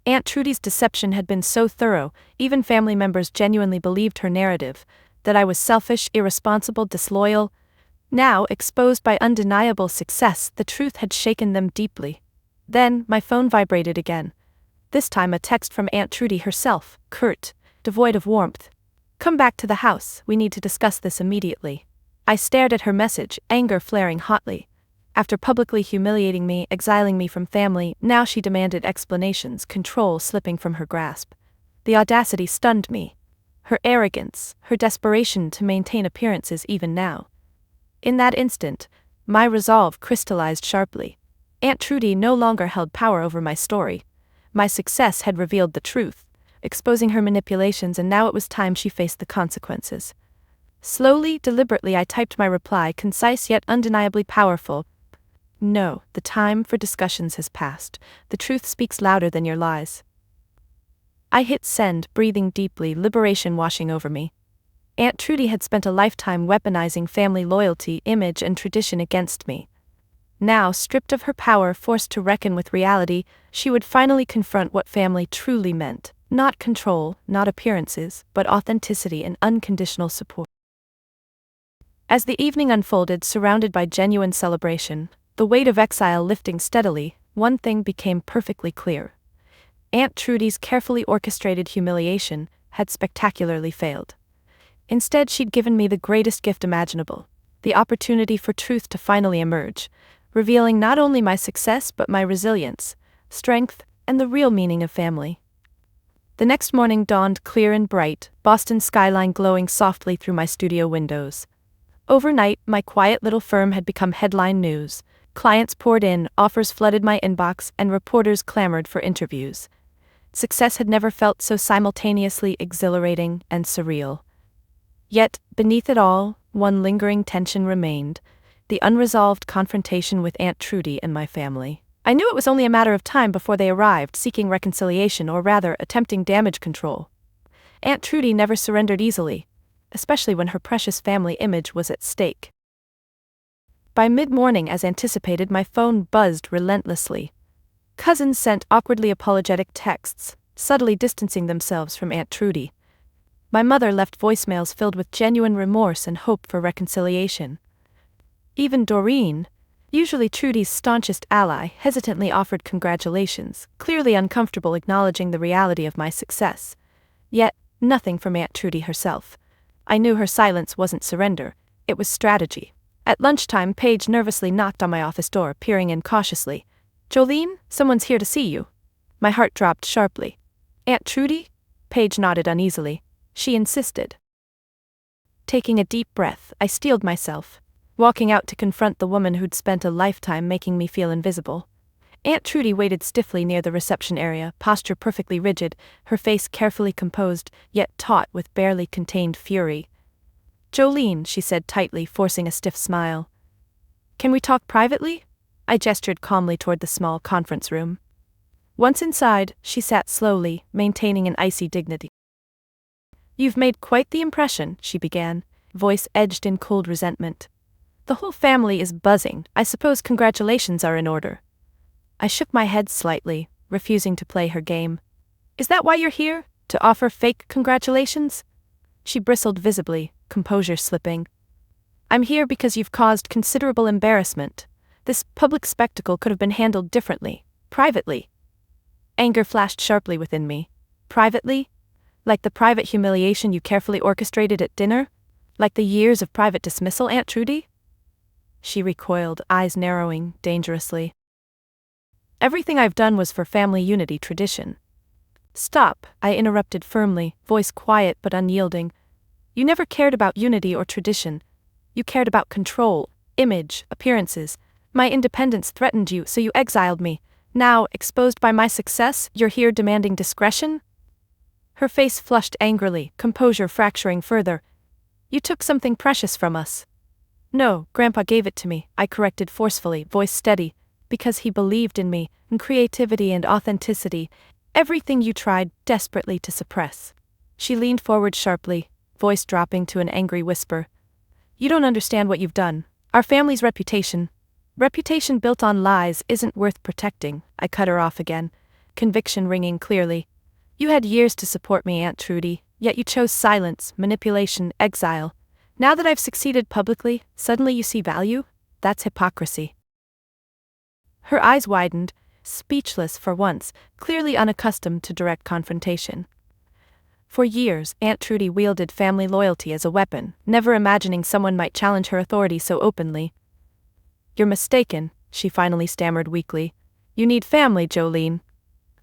S1: Aunt Trudy's deception had been so thorough, even family members genuinely believed her narrative, that I was selfish, irresponsible, disloyal. Now, exposed by undeniable success, the truth had shaken them deeply. Then, my phone vibrated again. This time a text from Aunt Trudy herself, curt, devoid of warmth. "Come back to the house, we need to discuss this immediately." I stared at her message, anger flaring hotly. After publicly humiliating me, exiling me from family, now she demanded explanations, control slipping from her grasp. The audacity stunned me. Her arrogance, her desperation to maintain appearances even now. In that instant, my resolve crystallized sharply. Aunt Trudy no longer held power over my story. My success had revealed the truth, exposing her manipulations, and now it was time she faced the consequences. Slowly, deliberately, I typed my reply, concise yet undeniably powerful. "No, the time for discussions has passed. The truth speaks louder than your lies." I hit send, breathing deeply, liberation washing over me. Aunt Trudy had spent a lifetime weaponizing family loyalty, image, and tradition against me. Now, stripped of her power, forced to reckon with reality, she would finally confront what family truly meant. Not control, not appearances, but authenticity and unconditional support. As the evening unfolded, surrounded by genuine celebration, the weight of exile lifting steadily, one thing became perfectly clear. Aunt Trudy's carefully orchestrated humiliation had spectacularly failed. Instead, she'd given me the greatest gift imaginable, the opportunity for truth to finally emerge, revealing not only my success but my resilience, strength, and the real meaning of family. The next morning dawned clear and bright, Boston's skyline glowing softly through my studio windows. Overnight, my quiet little firm had become headline news. Clients poured in, offers flooded my inbox, and reporters clamored for interviews. Success had never felt so simultaneously exhilarating and surreal. Yet, beneath it all, one lingering tension remained: the unresolved confrontation with Aunt Trudy and my family. I knew it was only a matter of time before they arrived, seeking reconciliation, or rather, attempting damage control. Aunt Trudy never surrendered easily, especially when her precious family image was at stake. By mid-morning, as anticipated, my phone buzzed relentlessly. Cousins sent awkwardly apologetic texts, subtly distancing themselves from Aunt Trudy. My mother left voicemails filled with genuine remorse and hope for reconciliation. Even Doreen, usually Trudy's staunchest ally, hesitantly offered congratulations, clearly uncomfortable acknowledging the reality of my success. Yet, nothing from Aunt Trudy herself. I knew her silence wasn't surrender, it was strategy. At lunchtime, Paige nervously knocked on my office door, peering in cautiously. "Jolene, someone's here to see you." My heart dropped sharply. "Aunt Trudy?" Paige nodded uneasily. She insisted. Taking a deep breath, I steeled myself, walking out to confront the woman who'd spent a lifetime making me feel invisible. Aunt Trudy waited stiffly near the reception area, posture perfectly rigid, her face carefully composed, yet taut with barely contained fury. "Jolene," she said tightly, forcing a stiff smile. "Can we talk privately?" I gestured calmly toward the small conference room. Once inside, she sat slowly, maintaining an icy dignity. "You've made quite the impression," she began, voice edged in cold resentment. "The whole family is buzzing. I suppose congratulations are in order." I shook my head slightly, refusing to play her game. "Is that why you're here? To offer fake congratulations?" She bristled visibly, composure slipping. "I'm here because you've caused considerable embarrassment. This public spectacle could have been handled differently, privately." Anger flashed sharply within me. Privately? Like the private humiliation you carefully orchestrated at dinner? Like the years of private dismissal, Aunt Trudy? She recoiled, eyes narrowing dangerously. "Everything I've done was for family unity tradition." "Stop," I interrupted firmly, voice quiet but unyielding. "You never cared about unity or tradition. You cared about control, image, appearances. My independence threatened you, so you exiled me. Now, exposed by my success, you're here demanding discretion?" Her face flushed angrily, composure fracturing further. "You took something precious from us." "No, Grandpa gave it to me," I corrected forcefully, voice steady, "because he believed in me, in creativity and authenticity, everything you tried desperately to suppress." She leaned forward sharply, voice dropping to an angry whisper. "You don't understand what you've done. Our family's reputation built on lies isn't worth protecting." I cut her off again, conviction ringing clearly. "You had years to support me, Aunt Trudy, yet you chose silence, manipulation, exile. Now that I've succeeded publicly, suddenly you see value? That's hypocrisy." Her eyes widened, speechless for once, clearly unaccustomed to direct confrontation. For years, Aunt Trudy wielded family loyalty as a weapon, never imagining someone might challenge her authority so openly. "You're mistaken," she finally stammered weakly. "You need family, Jolene."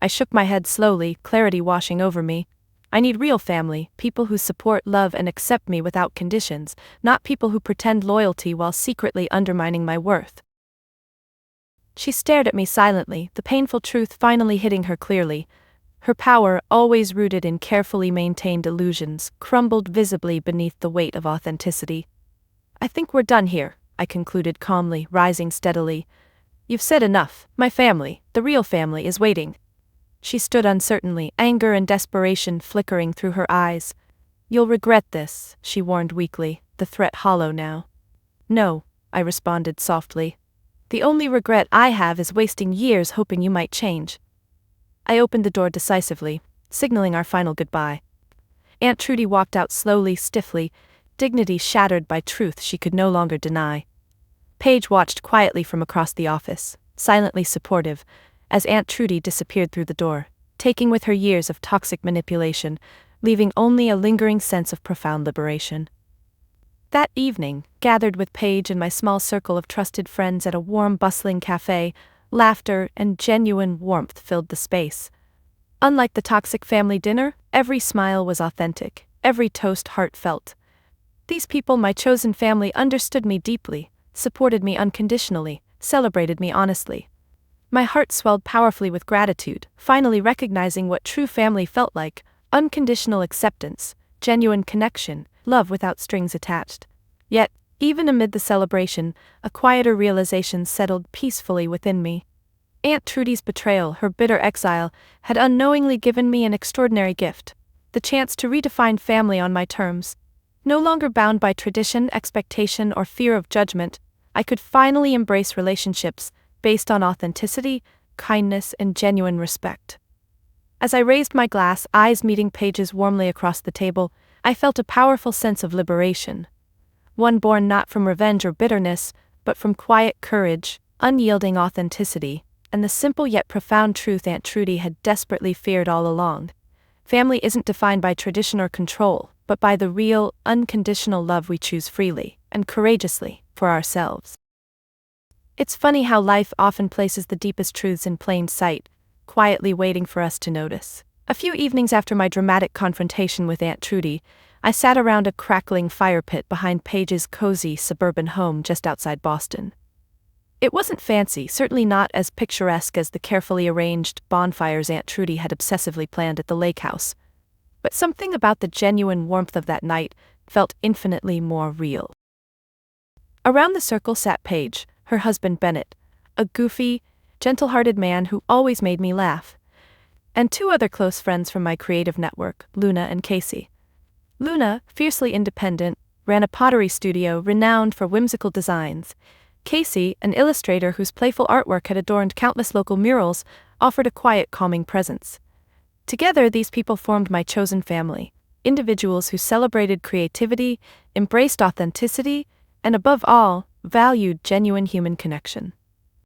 S1: I shook my head slowly, clarity washing over me. "I need real family, people who support, love, and accept me without conditions, not people who pretend loyalty while secretly undermining my worth." She stared at me silently, the painful truth finally hitting her clearly. Her power, always rooted in carefully maintained illusions, crumbled visibly beneath the weight of authenticity. "I think we're done here," I concluded calmly, rising steadily. "You've said enough. My family, the real family, is waiting." She stood uncertainly, anger and desperation flickering through her eyes. "You'll regret this," she warned weakly, the threat hollow now. "No," I responded softly. "The only regret I have is wasting years hoping you might change." I opened the door decisively, signaling our final goodbye. Aunt Trudy walked out slowly, stiffly, dignity shattered by truth she could no longer deny. Paige watched quietly from across the office, silently supportive, as Aunt Trudy disappeared through the door, taking with her years of toxic manipulation, leaving only a lingering sense of profound liberation. That evening, gathered with Paige and my small circle of trusted friends at a warm, bustling cafe, laughter and genuine warmth filled the space. Unlike the toxic family dinner, every smile was authentic, every toast heartfelt. These people, my chosen family, understood me deeply, supported me unconditionally, celebrated me honestly. My heart swelled powerfully with gratitude, finally recognizing what true family felt like: unconditional acceptance, genuine connection, love without strings attached. Yet, even amid the celebration, a quieter realization settled peacefully within me. Aunt Trudy's betrayal, her bitter exile, had unknowingly given me an extraordinary gift: the chance to redefine family on my terms. No longer bound by tradition, expectation, or fear of judgment, I could finally embrace relationships based on authenticity, kindness, and genuine respect. As I raised my glass, eyes meeting Paige's warmly across the table, I felt a powerful sense of liberation. One born not from revenge or bitterness, but from quiet courage, unyielding authenticity, and the simple yet profound truth Aunt Trudy had desperately feared all along. Family isn't defined by tradition or control, but by the real, unconditional love we choose freely, and courageously, for ourselves. It's funny how life often places the deepest truths in plain sight, quietly waiting for us to notice. A few evenings after my dramatic confrontation with Aunt Trudy, I sat around a crackling fire pit behind Paige's cozy suburban home just outside Boston. It wasn't fancy, certainly not as picturesque as the carefully arranged bonfires Aunt Trudy had obsessively planned at the lake house, but something about the genuine warmth of that night felt infinitely more real. Around the circle sat Paige, her husband Bennett, a goofy, gentle-hearted man who always made me laugh, and two other close friends from my creative network, Luna and Casey. Luna, fiercely independent, ran a pottery studio renowned for whimsical designs. Casey, an illustrator whose playful artwork had adorned countless local murals, offered a quiet, calming presence. Together, these people formed my chosen family, individuals who celebrated creativity, embraced authenticity, and above all, valued genuine human connection.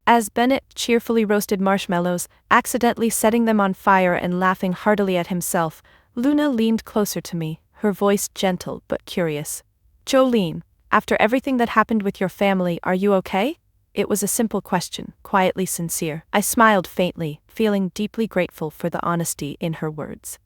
S1: As Bennett cheerfully roasted marshmallows, accidentally setting them on fire and laughing heartily at himself, Luna leaned closer to me, her voice gentle but curious. "Jolene, after everything that happened with your family, are you okay?" It was a simple question, quietly sincere. I smiled faintly, feeling deeply grateful for the honesty in her words.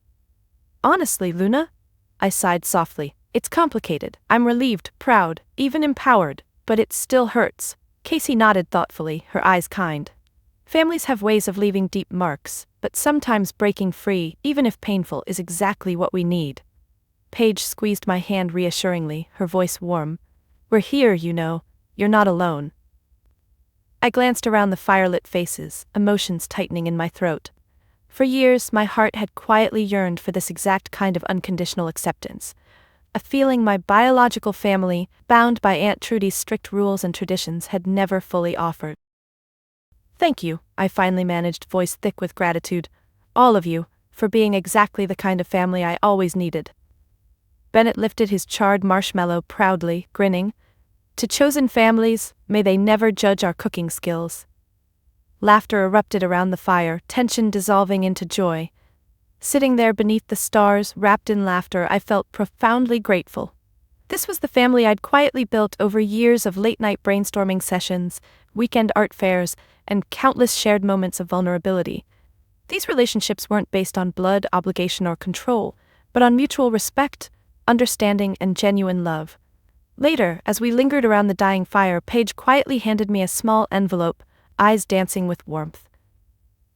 S1: "Honestly, Luna?" I sighed softly. "It's complicated. I'm relieved, proud, even empowered, but it still hurts." Casey nodded thoughtfully, her eyes kind. "Families have ways of leaving deep marks, but sometimes breaking free, even if painful, is exactly what we need." Paige squeezed my hand reassuringly, her voice warm. "We're here, you know. You're not alone." I glanced around the firelit faces, emotions tightening in my throat. For years, my heart had quietly yearned for this exact kind of unconditional acceptance. A feeling my biological family, bound by Aunt Trudy's strict rules and traditions, had never fully offered. "Thank you," I finally managed, voice thick with gratitude. "All of you, for being exactly the kind of family I always needed." Bennett lifted his charred marshmallow proudly, grinning. "To chosen families, may they never judge our cooking skills." Laughter erupted around the fire, tension dissolving into joy. Sitting there beneath the stars, wrapped in laughter, I felt profoundly grateful. This was the family I'd quietly built over years of late-night brainstorming sessions, weekend art fairs, and countless shared moments of vulnerability. These relationships weren't based on blood, obligation, or control, but on mutual respect, understanding, and genuine love. Later, as we lingered around the dying fire, Paige quietly handed me a small envelope, eyes dancing with warmth.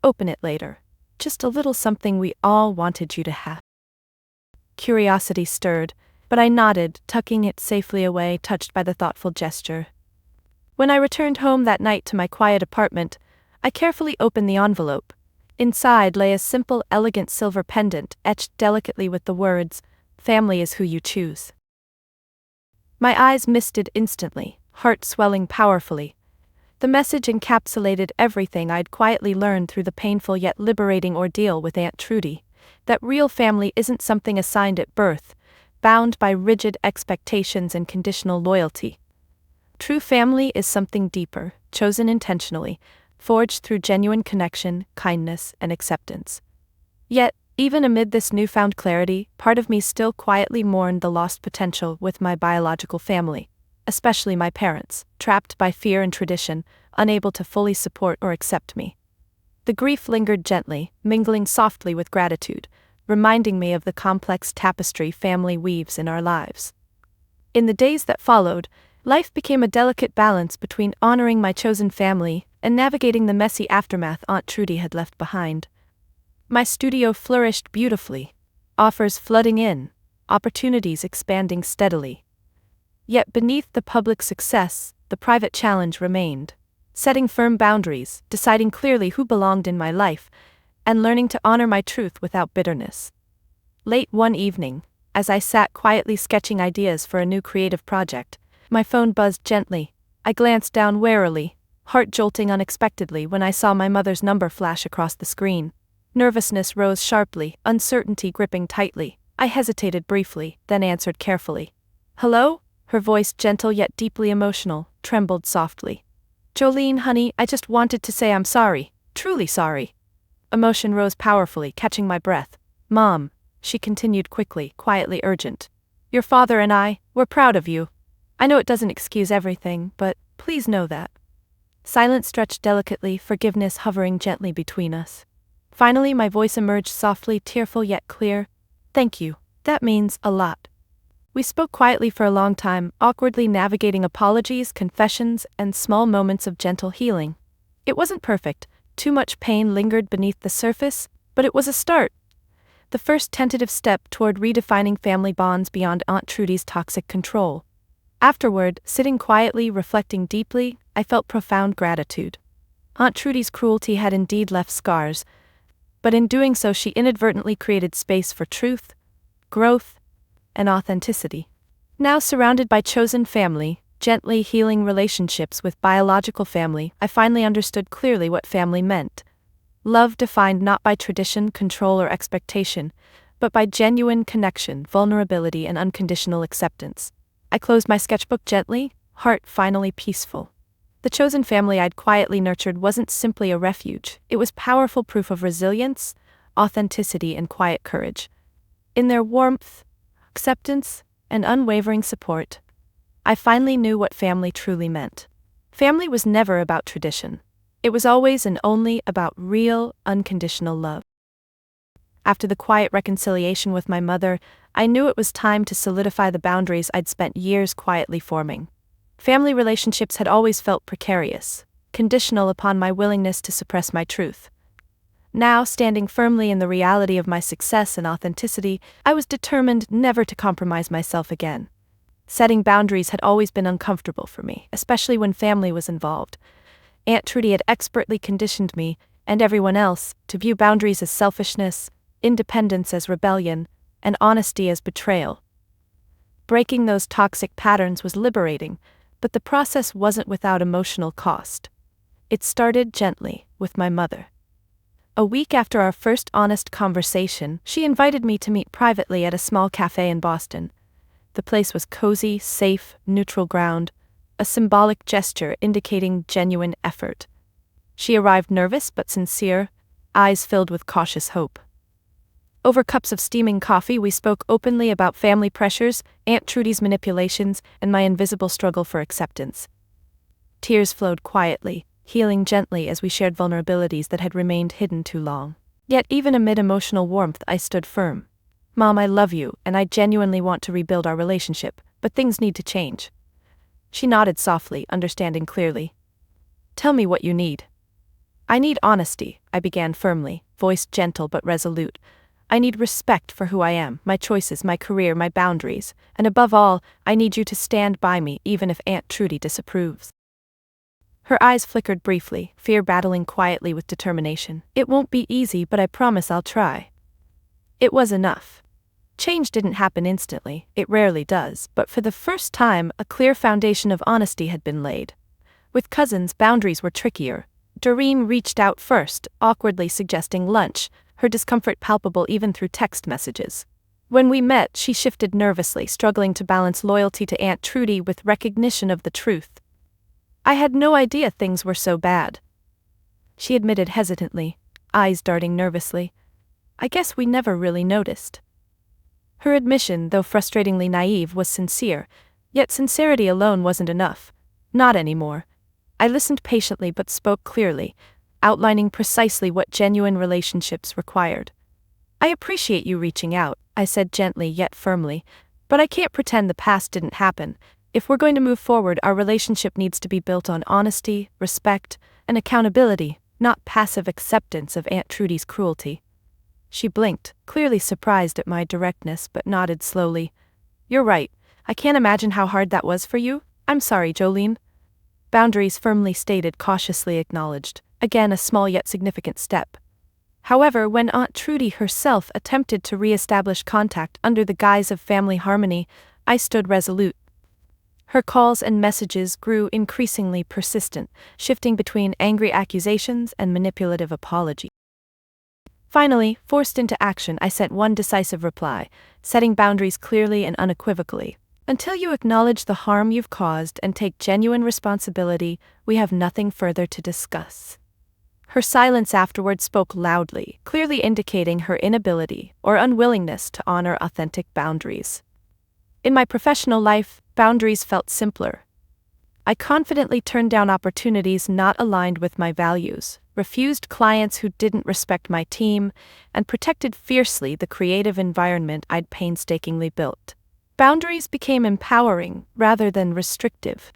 S1: "Open it later. Just a little something we all wanted you to have." Curiosity stirred, but I nodded, tucking it safely away, touched by the thoughtful gesture. When I returned home that night to my quiet apartment, I carefully opened the envelope. Inside lay a simple, elegant silver pendant, etched delicately with the words, "Family is who you choose." My eyes misted instantly, heart swelling powerfully. The message encapsulated everything I'd quietly learned through the painful yet liberating ordeal with Aunt Trudy, that real family isn't something assigned at birth, bound by rigid expectations and conditional loyalty. True family is something deeper, chosen intentionally, forged through genuine connection, kindness, and acceptance. Yet, even amid this newfound clarity, part of me still quietly mourned the lost potential with my biological family, especially my parents, trapped by fear and tradition, unable to fully support or accept me. The grief lingered gently, mingling softly with gratitude, reminding me of the complex tapestry family weaves in our lives. In the days that followed, life became a delicate balance between honoring my chosen family and navigating the messy aftermath Aunt Trudy had left behind. My studio flourished beautifully, offers flooding in, opportunities expanding steadily. Yet beneath the public success, the private challenge remained, setting firm boundaries, deciding clearly who belonged in my life, and learning to honor my truth without bitterness. Late one evening, as I sat quietly sketching ideas for a new creative project, my phone buzzed gently. I glanced down warily, heart jolting unexpectedly when I saw my mother's number flash across the screen. Nervousness rose sharply, uncertainty gripping tightly. I hesitated briefly, then answered carefully. "Hello?" Her voice, gentle yet deeply emotional, trembled softly. "Jolene, honey, I just wanted to say I'm sorry, truly sorry." Emotion rose powerfully, catching my breath. "Mom," she continued quickly, quietly urgent. "Your father and we're proud of you. I know it doesn't excuse everything, but please know that." Silence stretched delicately, forgiveness hovering gently between us. Finally, my voice emerged softly, tearful yet clear. "Thank you. That means a lot." We spoke quietly for a long time, awkwardly navigating apologies, confessions, and small moments of gentle healing. It wasn't perfect. Too much pain lingered beneath the surface, but it was a start. The first tentative step toward redefining family bonds beyond Aunt Trudy's toxic control. Afterward, sitting quietly, reflecting deeply, I felt profound gratitude. Aunt Trudy's cruelty had indeed left scars, but in doing so she inadvertently created space for truth, growth, and authenticity. Now surrounded by chosen family, gently healing relationships with biological family, I finally understood clearly what family meant. Love defined not by tradition, control, or expectation, but by genuine connection, vulnerability, and unconditional acceptance. I closed my sketchbook gently, heart finally peaceful. The chosen family I'd quietly nurtured wasn't simply a refuge, it was powerful proof of resilience, authenticity, and quiet courage. In their warmth, acceptance, and unwavering support, I finally knew what family truly meant. Family was never about tradition. It was always and only about real, unconditional love. After the quiet reconciliation with my mother, I knew it was time to solidify the boundaries I'd spent years quietly forming. Family relationships had always felt precarious, conditional upon my willingness to suppress my truth. Now, standing firmly in the reality of my success and authenticity, I was determined never to compromise myself again. Setting boundaries had always been uncomfortable for me, especially when family was involved. Aunt Trudy had expertly conditioned me, and everyone else, to view boundaries as selfishness, independence as rebellion, and honesty as betrayal. Breaking those toxic patterns was liberating, but the process wasn't without emotional cost. It started gently, with my mother. A week after our first honest conversation, she invited me to meet privately at a small cafe in Boston. The place was cozy, safe, neutral ground, a symbolic gesture indicating genuine effort. She arrived nervous but sincere, eyes filled with cautious hope. Over cups of steaming coffee, we spoke openly about family pressures, Aunt Trudy's manipulations, and my invisible struggle for acceptance. Tears flowed quietly, healing gently as we shared vulnerabilities that had remained hidden too long. Yet even amid emotional warmth, I stood firm. "Mom, I love you, and I genuinely want to rebuild our relationship, but things need to change." She nodded softly, understanding clearly. "Tell me what you need." "I need honesty," I began firmly, voice gentle but resolute. "I need respect for who I am, my choices, my career, my boundaries, and above all, I need you to stand by me even if Aunt Trudy disapproves." Her eyes flickered briefly, fear battling quietly with determination. "It won't be easy, but I promise I'll try." It was enough. Change didn't happen instantly, it rarely does, but for the first time, a clear foundation of honesty had been laid. With cousins, boundaries were trickier. Doreen reached out first, awkwardly suggesting lunch, her discomfort palpable even through text messages. When we met, she shifted nervously, struggling to balance loyalty to Aunt Trudy with recognition of the truth. "I had no idea things were so bad," she admitted hesitantly, eyes darting nervously. "I guess we never really noticed." Her admission, though frustratingly naive, was sincere, yet sincerity alone wasn't enough. Not anymore. I listened patiently but spoke clearly, outlining precisely what genuine relationships required. "I appreciate you reaching out," I said gently yet firmly, "but I can't pretend the past didn't happen. If we're going to move forward, our relationship needs to be built on honesty, respect, and accountability, not passive acceptance of Aunt Trudy's cruelty." She blinked, clearly surprised at my directness, but nodded slowly. "You're right. I can't imagine how hard that was for you. I'm sorry, Jolene." Boundaries firmly stated, cautiously acknowledged. Again, a small yet significant step. However, when Aunt Trudy herself attempted to re-establish contact under the guise of family harmony, I stood resolute. Her calls and messages grew increasingly persistent, shifting between angry accusations and manipulative apologies. Finally, forced into action, I sent one decisive reply, setting boundaries clearly and unequivocally. Until you acknowledge the harm you've caused and take genuine responsibility, we have nothing further to discuss. Her silence afterward spoke loudly, clearly indicating her inability or unwillingness to honor authentic boundaries. In my professional life, boundaries felt simpler. I confidently turned down opportunities not aligned with my values, refused clients who didn't respect my team, and protected fiercely the creative environment I'd painstakingly built. Boundaries became empowering rather than restrictive,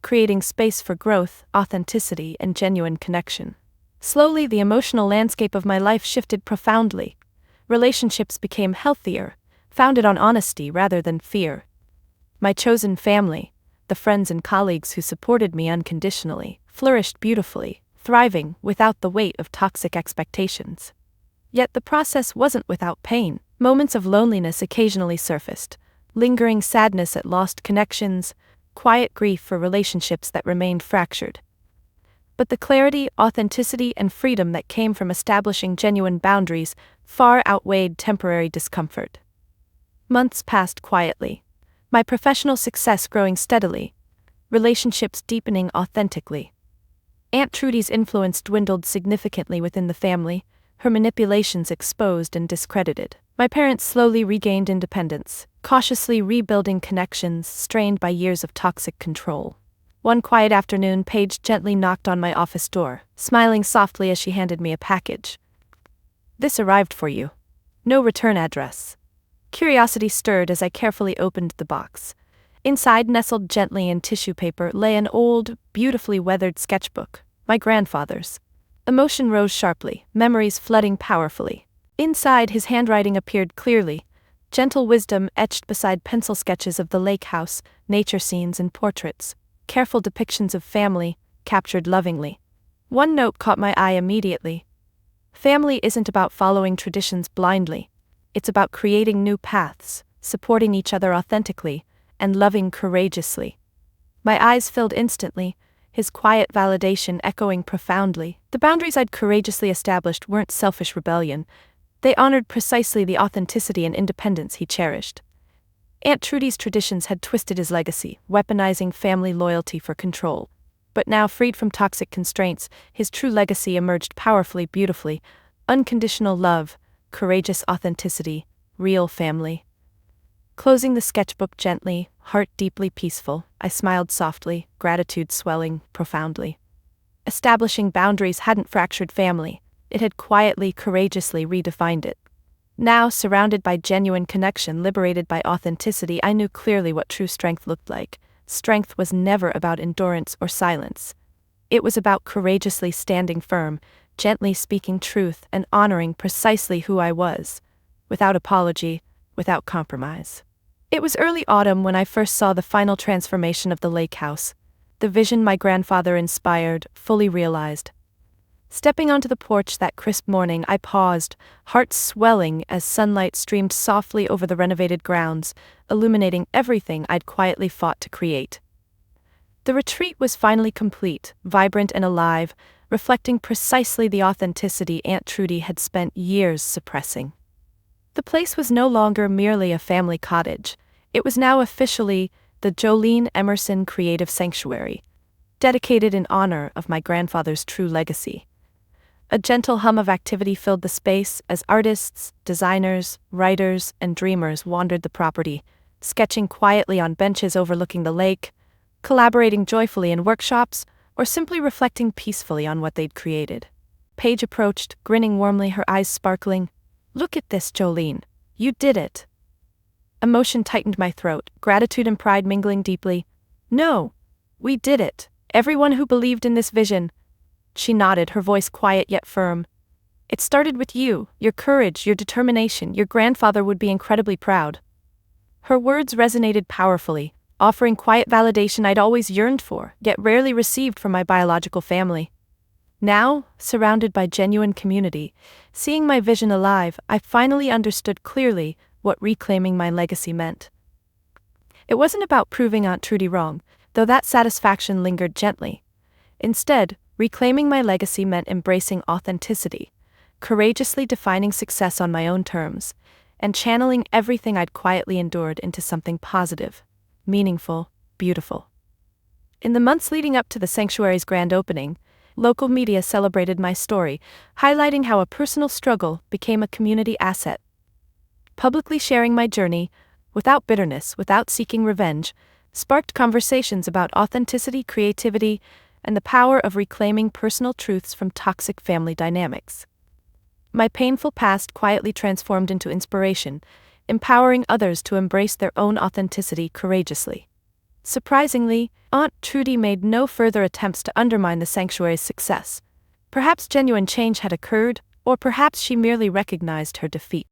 S1: creating space for growth, authenticity, and genuine connection. Slowly, the emotional landscape of my life shifted profoundly. Relationships became healthier, founded on honesty rather than fear. My chosen family, the friends and colleagues who supported me unconditionally, flourished beautifully, thriving without the weight of toxic expectations. Yet the process wasn't without pain. Moments of loneliness occasionally surfaced, lingering sadness at lost connections, quiet grief for relationships that remained fractured. But the clarity, authenticity, and freedom that came from establishing genuine boundaries far outweighed temporary discomfort. Months passed quietly, my professional success growing steadily, relationships deepening authentically. Aunt Trudy's influence dwindled significantly within the family, her manipulations exposed and discredited. My parents slowly regained independence, cautiously rebuilding connections strained by years of toxic control. One quiet afternoon, Paige gently knocked on my office door, smiling softly as she handed me a package. "This arrived for you. No return address." Curiosity stirred as I carefully opened the box. Inside, nestled gently in tissue paper, lay an old, beautifully weathered sketchbook, my grandfather's. Emotion rose sharply, memories flooding powerfully. Inside, his handwriting appeared clearly, gentle wisdom etched beside pencil sketches of the lake house, nature scenes, and portraits, careful depictions of family, captured lovingly. One note caught my eye immediately. Family isn't about following traditions blindly. It's about creating new paths, supporting each other authentically, and loving courageously. My eyes filled instantly, his quiet validation echoing profoundly. The boundaries I'd courageously established weren't selfish rebellion. They honored precisely the authenticity and independence he cherished. Aunt Trudy's traditions had twisted his legacy, weaponizing family loyalty for control. But now, freed from toxic constraints, his true legacy emerged powerfully, beautifully. Unconditional love, courageous authenticity, real family. Closing the sketchbook gently, heart deeply peaceful, I smiled softly, gratitude swelling profoundly. Establishing boundaries hadn't fractured family, it had quietly, courageously redefined it. Now, surrounded by genuine connection, liberated by authenticity, I knew clearly what true strength looked like. Strength was never about endurance or silence. It was about courageously standing firm, gently speaking truth, and honoring precisely who I was, without apology, without compromise. It was early autumn when I first saw the final transformation of the lake house, the vision my grandfather inspired, fully realized. Stepping onto the porch that crisp morning, I paused, heart swelling as sunlight streamed softly over the renovated grounds, illuminating everything I'd quietly fought to create. The retreat was finally complete, vibrant and alive, reflecting precisely the authenticity Aunt Trudy had spent years suppressing. The place was no longer merely a family cottage. It was now officially the Jolene Emerson Creative Sanctuary, dedicated in honor of my grandfather's true legacy. A gentle hum of activity filled the space as artists, designers, writers, and dreamers wandered the property, sketching quietly on benches overlooking the lake, collaborating joyfully in workshops, or simply reflecting peacefully on what they'd created. Paige approached, grinning warmly, her eyes sparkling. "Look at this, Jolene. You did it." Emotion tightened my throat, gratitude and pride mingling deeply. "No, we did it. Everyone who believed in this vision." She nodded, her voice quiet yet firm. "It started with you, your courage, your determination. Your grandfather would be incredibly proud." Her words resonated powerfully, offering quiet validation I'd always yearned for, yet rarely received from my biological family. Now, surrounded by genuine community, seeing my vision alive, I finally understood clearly what reclaiming my legacy meant. It wasn't about proving Aunt Trudy wrong, though that satisfaction lingered gently. Instead, reclaiming my legacy meant embracing authenticity, courageously defining success on my own terms, and channeling everything I'd quietly endured into something positive, meaningful, beautiful. In the months leading up to the sanctuary's grand opening, local media celebrated my story, highlighting how a personal struggle became a community asset. Publicly sharing my journey, without bitterness, without seeking revenge, sparked conversations about authenticity, creativity, and the power of reclaiming personal truths from toxic family dynamics. My painful past quietly transformed into inspiration, empowering others to embrace their own authenticity courageously. Surprisingly, Aunt Trudy made no further attempts to undermine the sanctuary's success. Perhaps genuine change had occurred, or perhaps she merely recognized her defeat.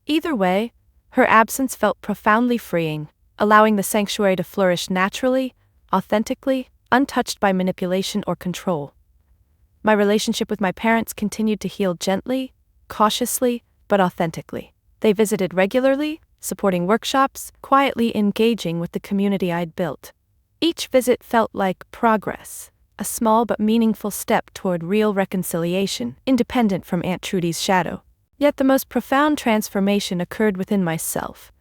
S1: Either way, her absence felt profoundly freeing, allowing the sanctuary to flourish naturally, authentically, untouched by manipulation or control. My relationship with my parents continued to heal gently, cautiously, but authentically. They visited regularly, supporting workshops, quietly engaging with the community I'd built. Each visit felt like progress, a small but meaningful step toward real reconciliation, independent from Aunt Trudy's shadow. Yet the most profound transformation occurred within myself.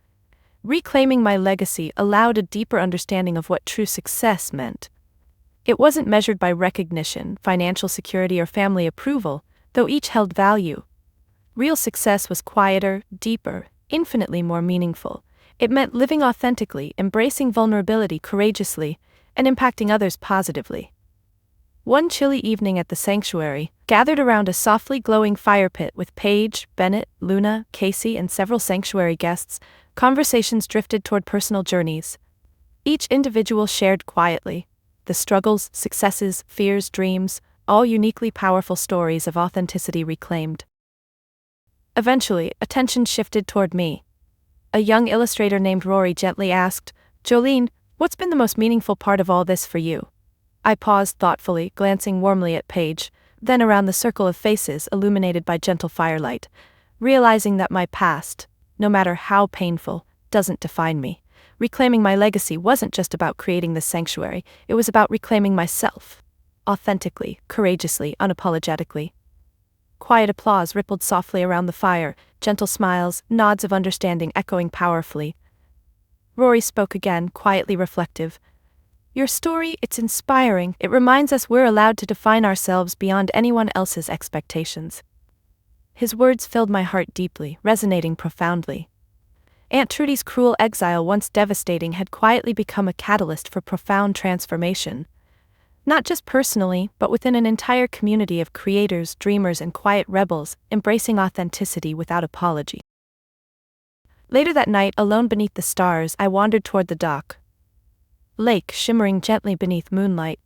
S1: Reclaiming my legacy allowed a deeper understanding of what true success meant. It wasn't measured by recognition, financial security, or family approval, though each held value. Real success was quieter, deeper, infinitely more meaningful. It meant living authentically, embracing vulnerability courageously, and impacting others positively. One chilly evening at the sanctuary, gathered around a softly glowing fire pit with Paige, Bennett, Luna, Casey, and several sanctuary guests, conversations drifted toward personal journeys. Each individual shared quietly, the struggles, successes, fears, dreams, all uniquely powerful stories of authenticity reclaimed. Eventually, attention shifted toward me. A young illustrator named Rory gently asked, "Jolene, what's been the most meaningful part of all this for you?" I paused thoughtfully, glancing warmly at Paige, then around the circle of faces illuminated by gentle firelight, realizing that my past, no matter how painful, doesn't define me. Reclaiming my legacy wasn't just about creating this sanctuary, it was about reclaiming myself. Authentically, courageously, unapologetically. Quiet applause rippled softly around the fire, gentle smiles, nods of understanding echoing powerfully. Rory spoke again, quietly reflective. "Your story, it's inspiring. It reminds us we're allowed to define ourselves beyond anyone else's expectations." His words filled my heart deeply, resonating profoundly. Aunt Trudy's cruel exile, once devastating, had quietly become a catalyst for profound transformation. Not just personally, but within an entire community of creators, dreamers, and quiet rebels, embracing authenticity without apology. Later that night, alone beneath the stars, I wandered toward the dock. Lake shimmering gently beneath moonlight.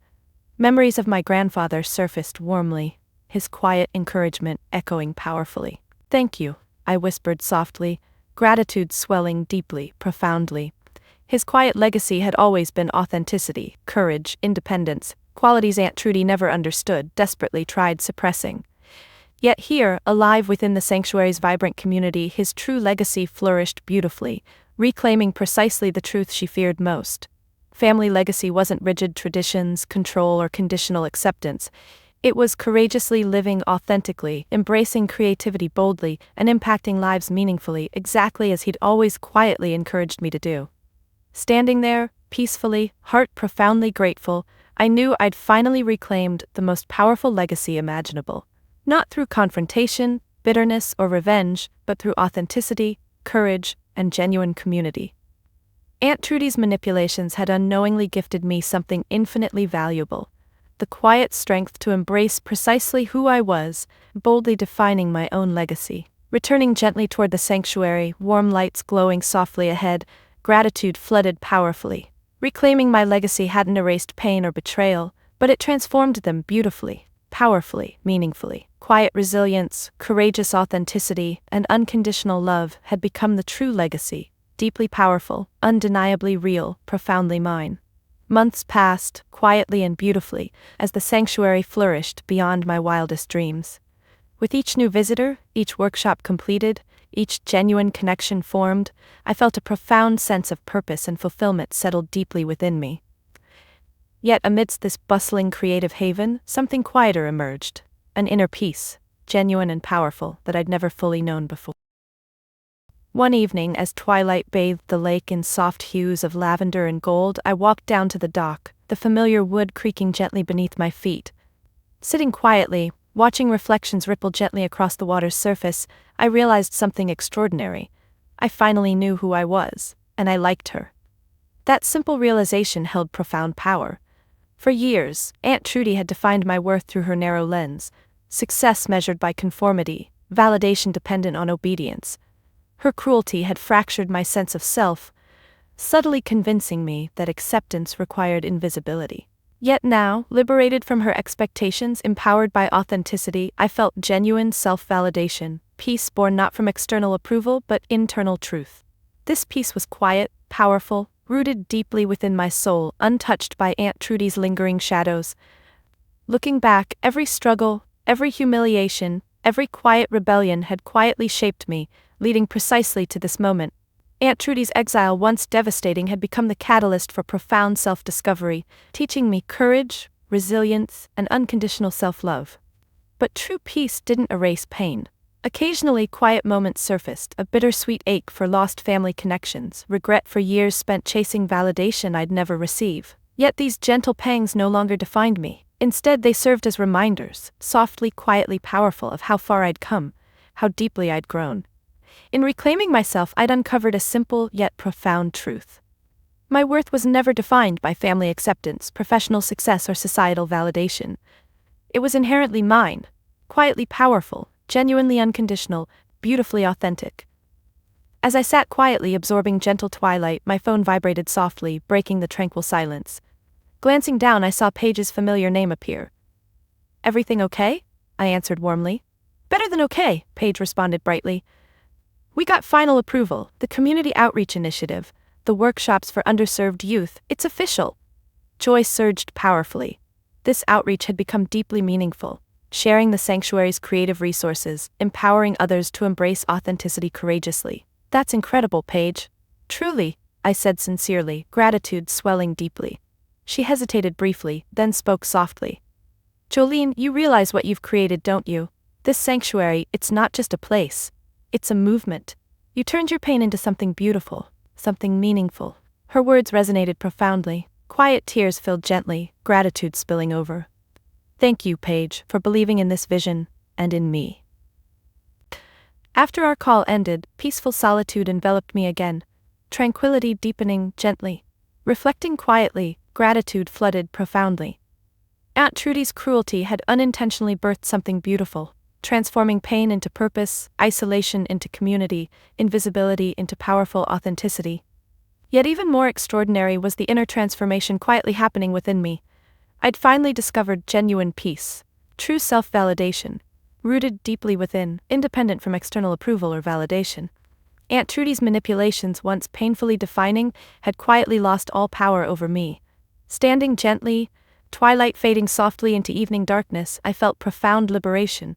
S1: Memories of my grandfather surfaced warmly, his quiet encouragement echoing powerfully. "Thank you," I whispered softly, gratitude swelling deeply, profoundly. His quiet legacy had always been authenticity, courage, independence, qualities Aunt Trudy never understood, desperately tried suppressing. Yet here, alive within the sanctuary's vibrant community, his true legacy flourished beautifully, reclaiming precisely the truth she feared most. Family legacy wasn't rigid traditions, control, or conditional acceptance. It was courageously living authentically, embracing creativity boldly, and impacting lives meaningfully, exactly as he'd always quietly encouraged me to do. Standing there, peacefully, heart profoundly grateful, I knew I'd finally reclaimed the most powerful legacy imaginable. Not through confrontation, bitterness, or revenge, but through authenticity, courage, and genuine community. Aunt Trudy's manipulations had unknowingly gifted me something infinitely valuable: the quiet strength to embrace precisely who I was, boldly defining my own legacy. Returning gently toward the sanctuary, warm lights glowing softly ahead, gratitude flooded powerfully. Reclaiming my legacy hadn't erased pain or betrayal, but it transformed them beautifully, powerfully, meaningfully. Quiet resilience, courageous authenticity, and unconditional love had become the true legacy, deeply powerful, undeniably real, profoundly mine. Months passed, quietly and beautifully, as the sanctuary flourished beyond my wildest dreams. With each new visitor, each workshop completed, Each genuine connection formed, I felt a profound sense of purpose and fulfillment settled deeply within me. Yet amidst this bustling creative haven, something quieter emerged, an inner peace, genuine and powerful, that I'd never fully known before. One evening, as twilight bathed the lake in soft hues of lavender and gold, I walked down to the dock, the familiar wood creaking gently beneath my feet. Sitting quietly, watching reflections ripple gently across the water's surface, I realized something extraordinary. I finally knew who I was, and I liked her. That simple realization held profound power. For years, Aunt Trudy had defined my worth through her narrow lens, success measured by conformity, validation dependent on obedience. Her cruelty had fractured my sense of self, subtly convincing me that acceptance required invisibility. Yet now, liberated from her expectations, empowered by authenticity, I felt genuine self-validation, peace born not from external approval but internal truth. This peace was quiet, powerful, rooted deeply within my soul, untouched by Aunt Trudy's lingering shadows. Looking back, every struggle, every humiliation, every quiet rebellion had quietly shaped me, leading precisely to this moment. Aunt Trudy's exile, once devastating, had become the catalyst for profound self-discovery, teaching me courage, resilience, and unconditional self-love. But true peace didn't erase pain. Occasionally, quiet moments surfaced, a bittersweet ache for lost family connections, regret for years spent chasing validation I'd never receive. Yet these gentle pangs no longer defined me. Instead, they served as reminders, softly, quietly powerful, of how far I'd come, how deeply I'd grown. In reclaiming myself, I'd uncovered a simple yet profound truth. My worth was never defined by family acceptance, professional success, or societal validation. It was inherently mine, quietly powerful, genuinely unconditional, beautifully authentic. As I sat quietly absorbing gentle twilight, my phone vibrated softly, breaking the tranquil silence. Glancing down, I saw Paige's familiar name appear. "Everything okay?" I answered warmly. "Better than okay," Paige responded brightly. "We got final approval, the community outreach initiative, the workshops for underserved youth, it's official." Joy surged powerfully. This outreach had become deeply meaningful, sharing the sanctuary's creative resources, empowering others to embrace authenticity courageously. "That's incredible, Paige." "Truly," I said sincerely, gratitude swelling deeply. She hesitated briefly, then spoke softly. "Jolene, you realize what you've created, don't you? This sanctuary, it's not just a place. It's a movement. You turned your pain into something beautiful, something meaningful." Her words resonated profoundly. Quiet tears filled gently, gratitude spilling over. "Thank you, Paige, for believing in this vision, and in me." After our call ended, peaceful solitude enveloped me again, tranquility deepening gently. Reflecting quietly, gratitude flooded profoundly. Aunt Trudy's cruelty had unintentionally birthed something beautiful, transforming pain into purpose, isolation into community, invisibility into powerful authenticity. Yet even more extraordinary was the inner transformation quietly happening within me. I'd finally discovered genuine peace, true self-validation, rooted deeply within, independent from external approval or validation. Aunt Trudy's manipulations, once painfully defining, had quietly lost all power over me. Standing gently, twilight fading softly into evening darkness, I felt profound liberation.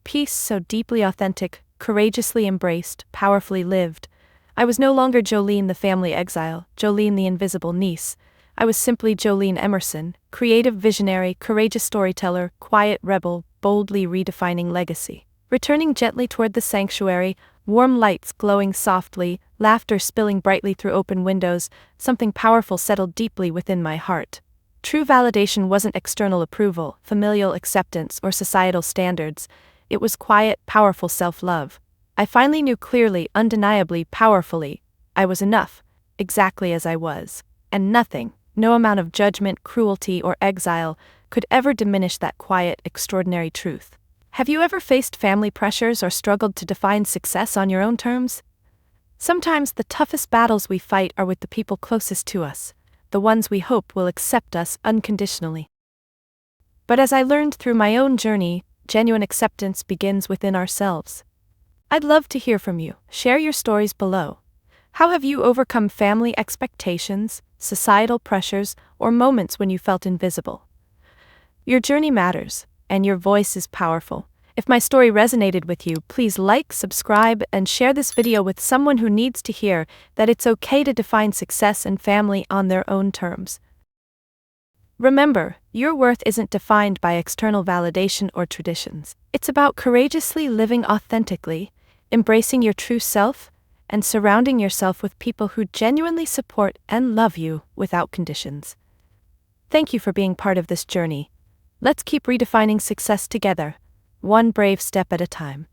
S1: Peace so deeply authentic, courageously embraced, powerfully lived. I was no longer Jolene the family exile, Jolene the invisible niece. I was simply Jolene Emerson, creative visionary, courageous storyteller, quiet rebel, boldly redefining legacy. Returning gently toward the sanctuary, warm lights glowing softly, laughter spilling brightly through open windows, something powerful settled deeply within my heart. True validation wasn't external approval, familial acceptance, or societal standards. It was quiet, powerful self-love. I finally knew clearly, undeniably, powerfully, I was enough, exactly as I was. And nothing, no amount of judgment, cruelty, or exile, could ever diminish that quiet, extraordinary truth. Have you ever faced family pressures or struggled to define success on your own terms? Sometimes the toughest battles we fight are with the people closest to us, the ones we hope will accept us unconditionally. But as I learned through my own journey, genuine acceptance begins within ourselves. I'd love to hear from you. Share your stories below. How have you overcome family expectations, societal pressures, or moments when you felt invisible? Your journey matters, and your voice is powerful. If my story resonated with you, please like, subscribe, and share this video with someone who needs to hear that it's okay to define success and family on their own terms. Remember, your worth isn't defined by external validation or traditions. It's about courageously living authentically, embracing your true self, and surrounding yourself with people who genuinely support and love you without conditions. Thank you for being part of this journey. Let's keep redefining success together, one brave step at a time.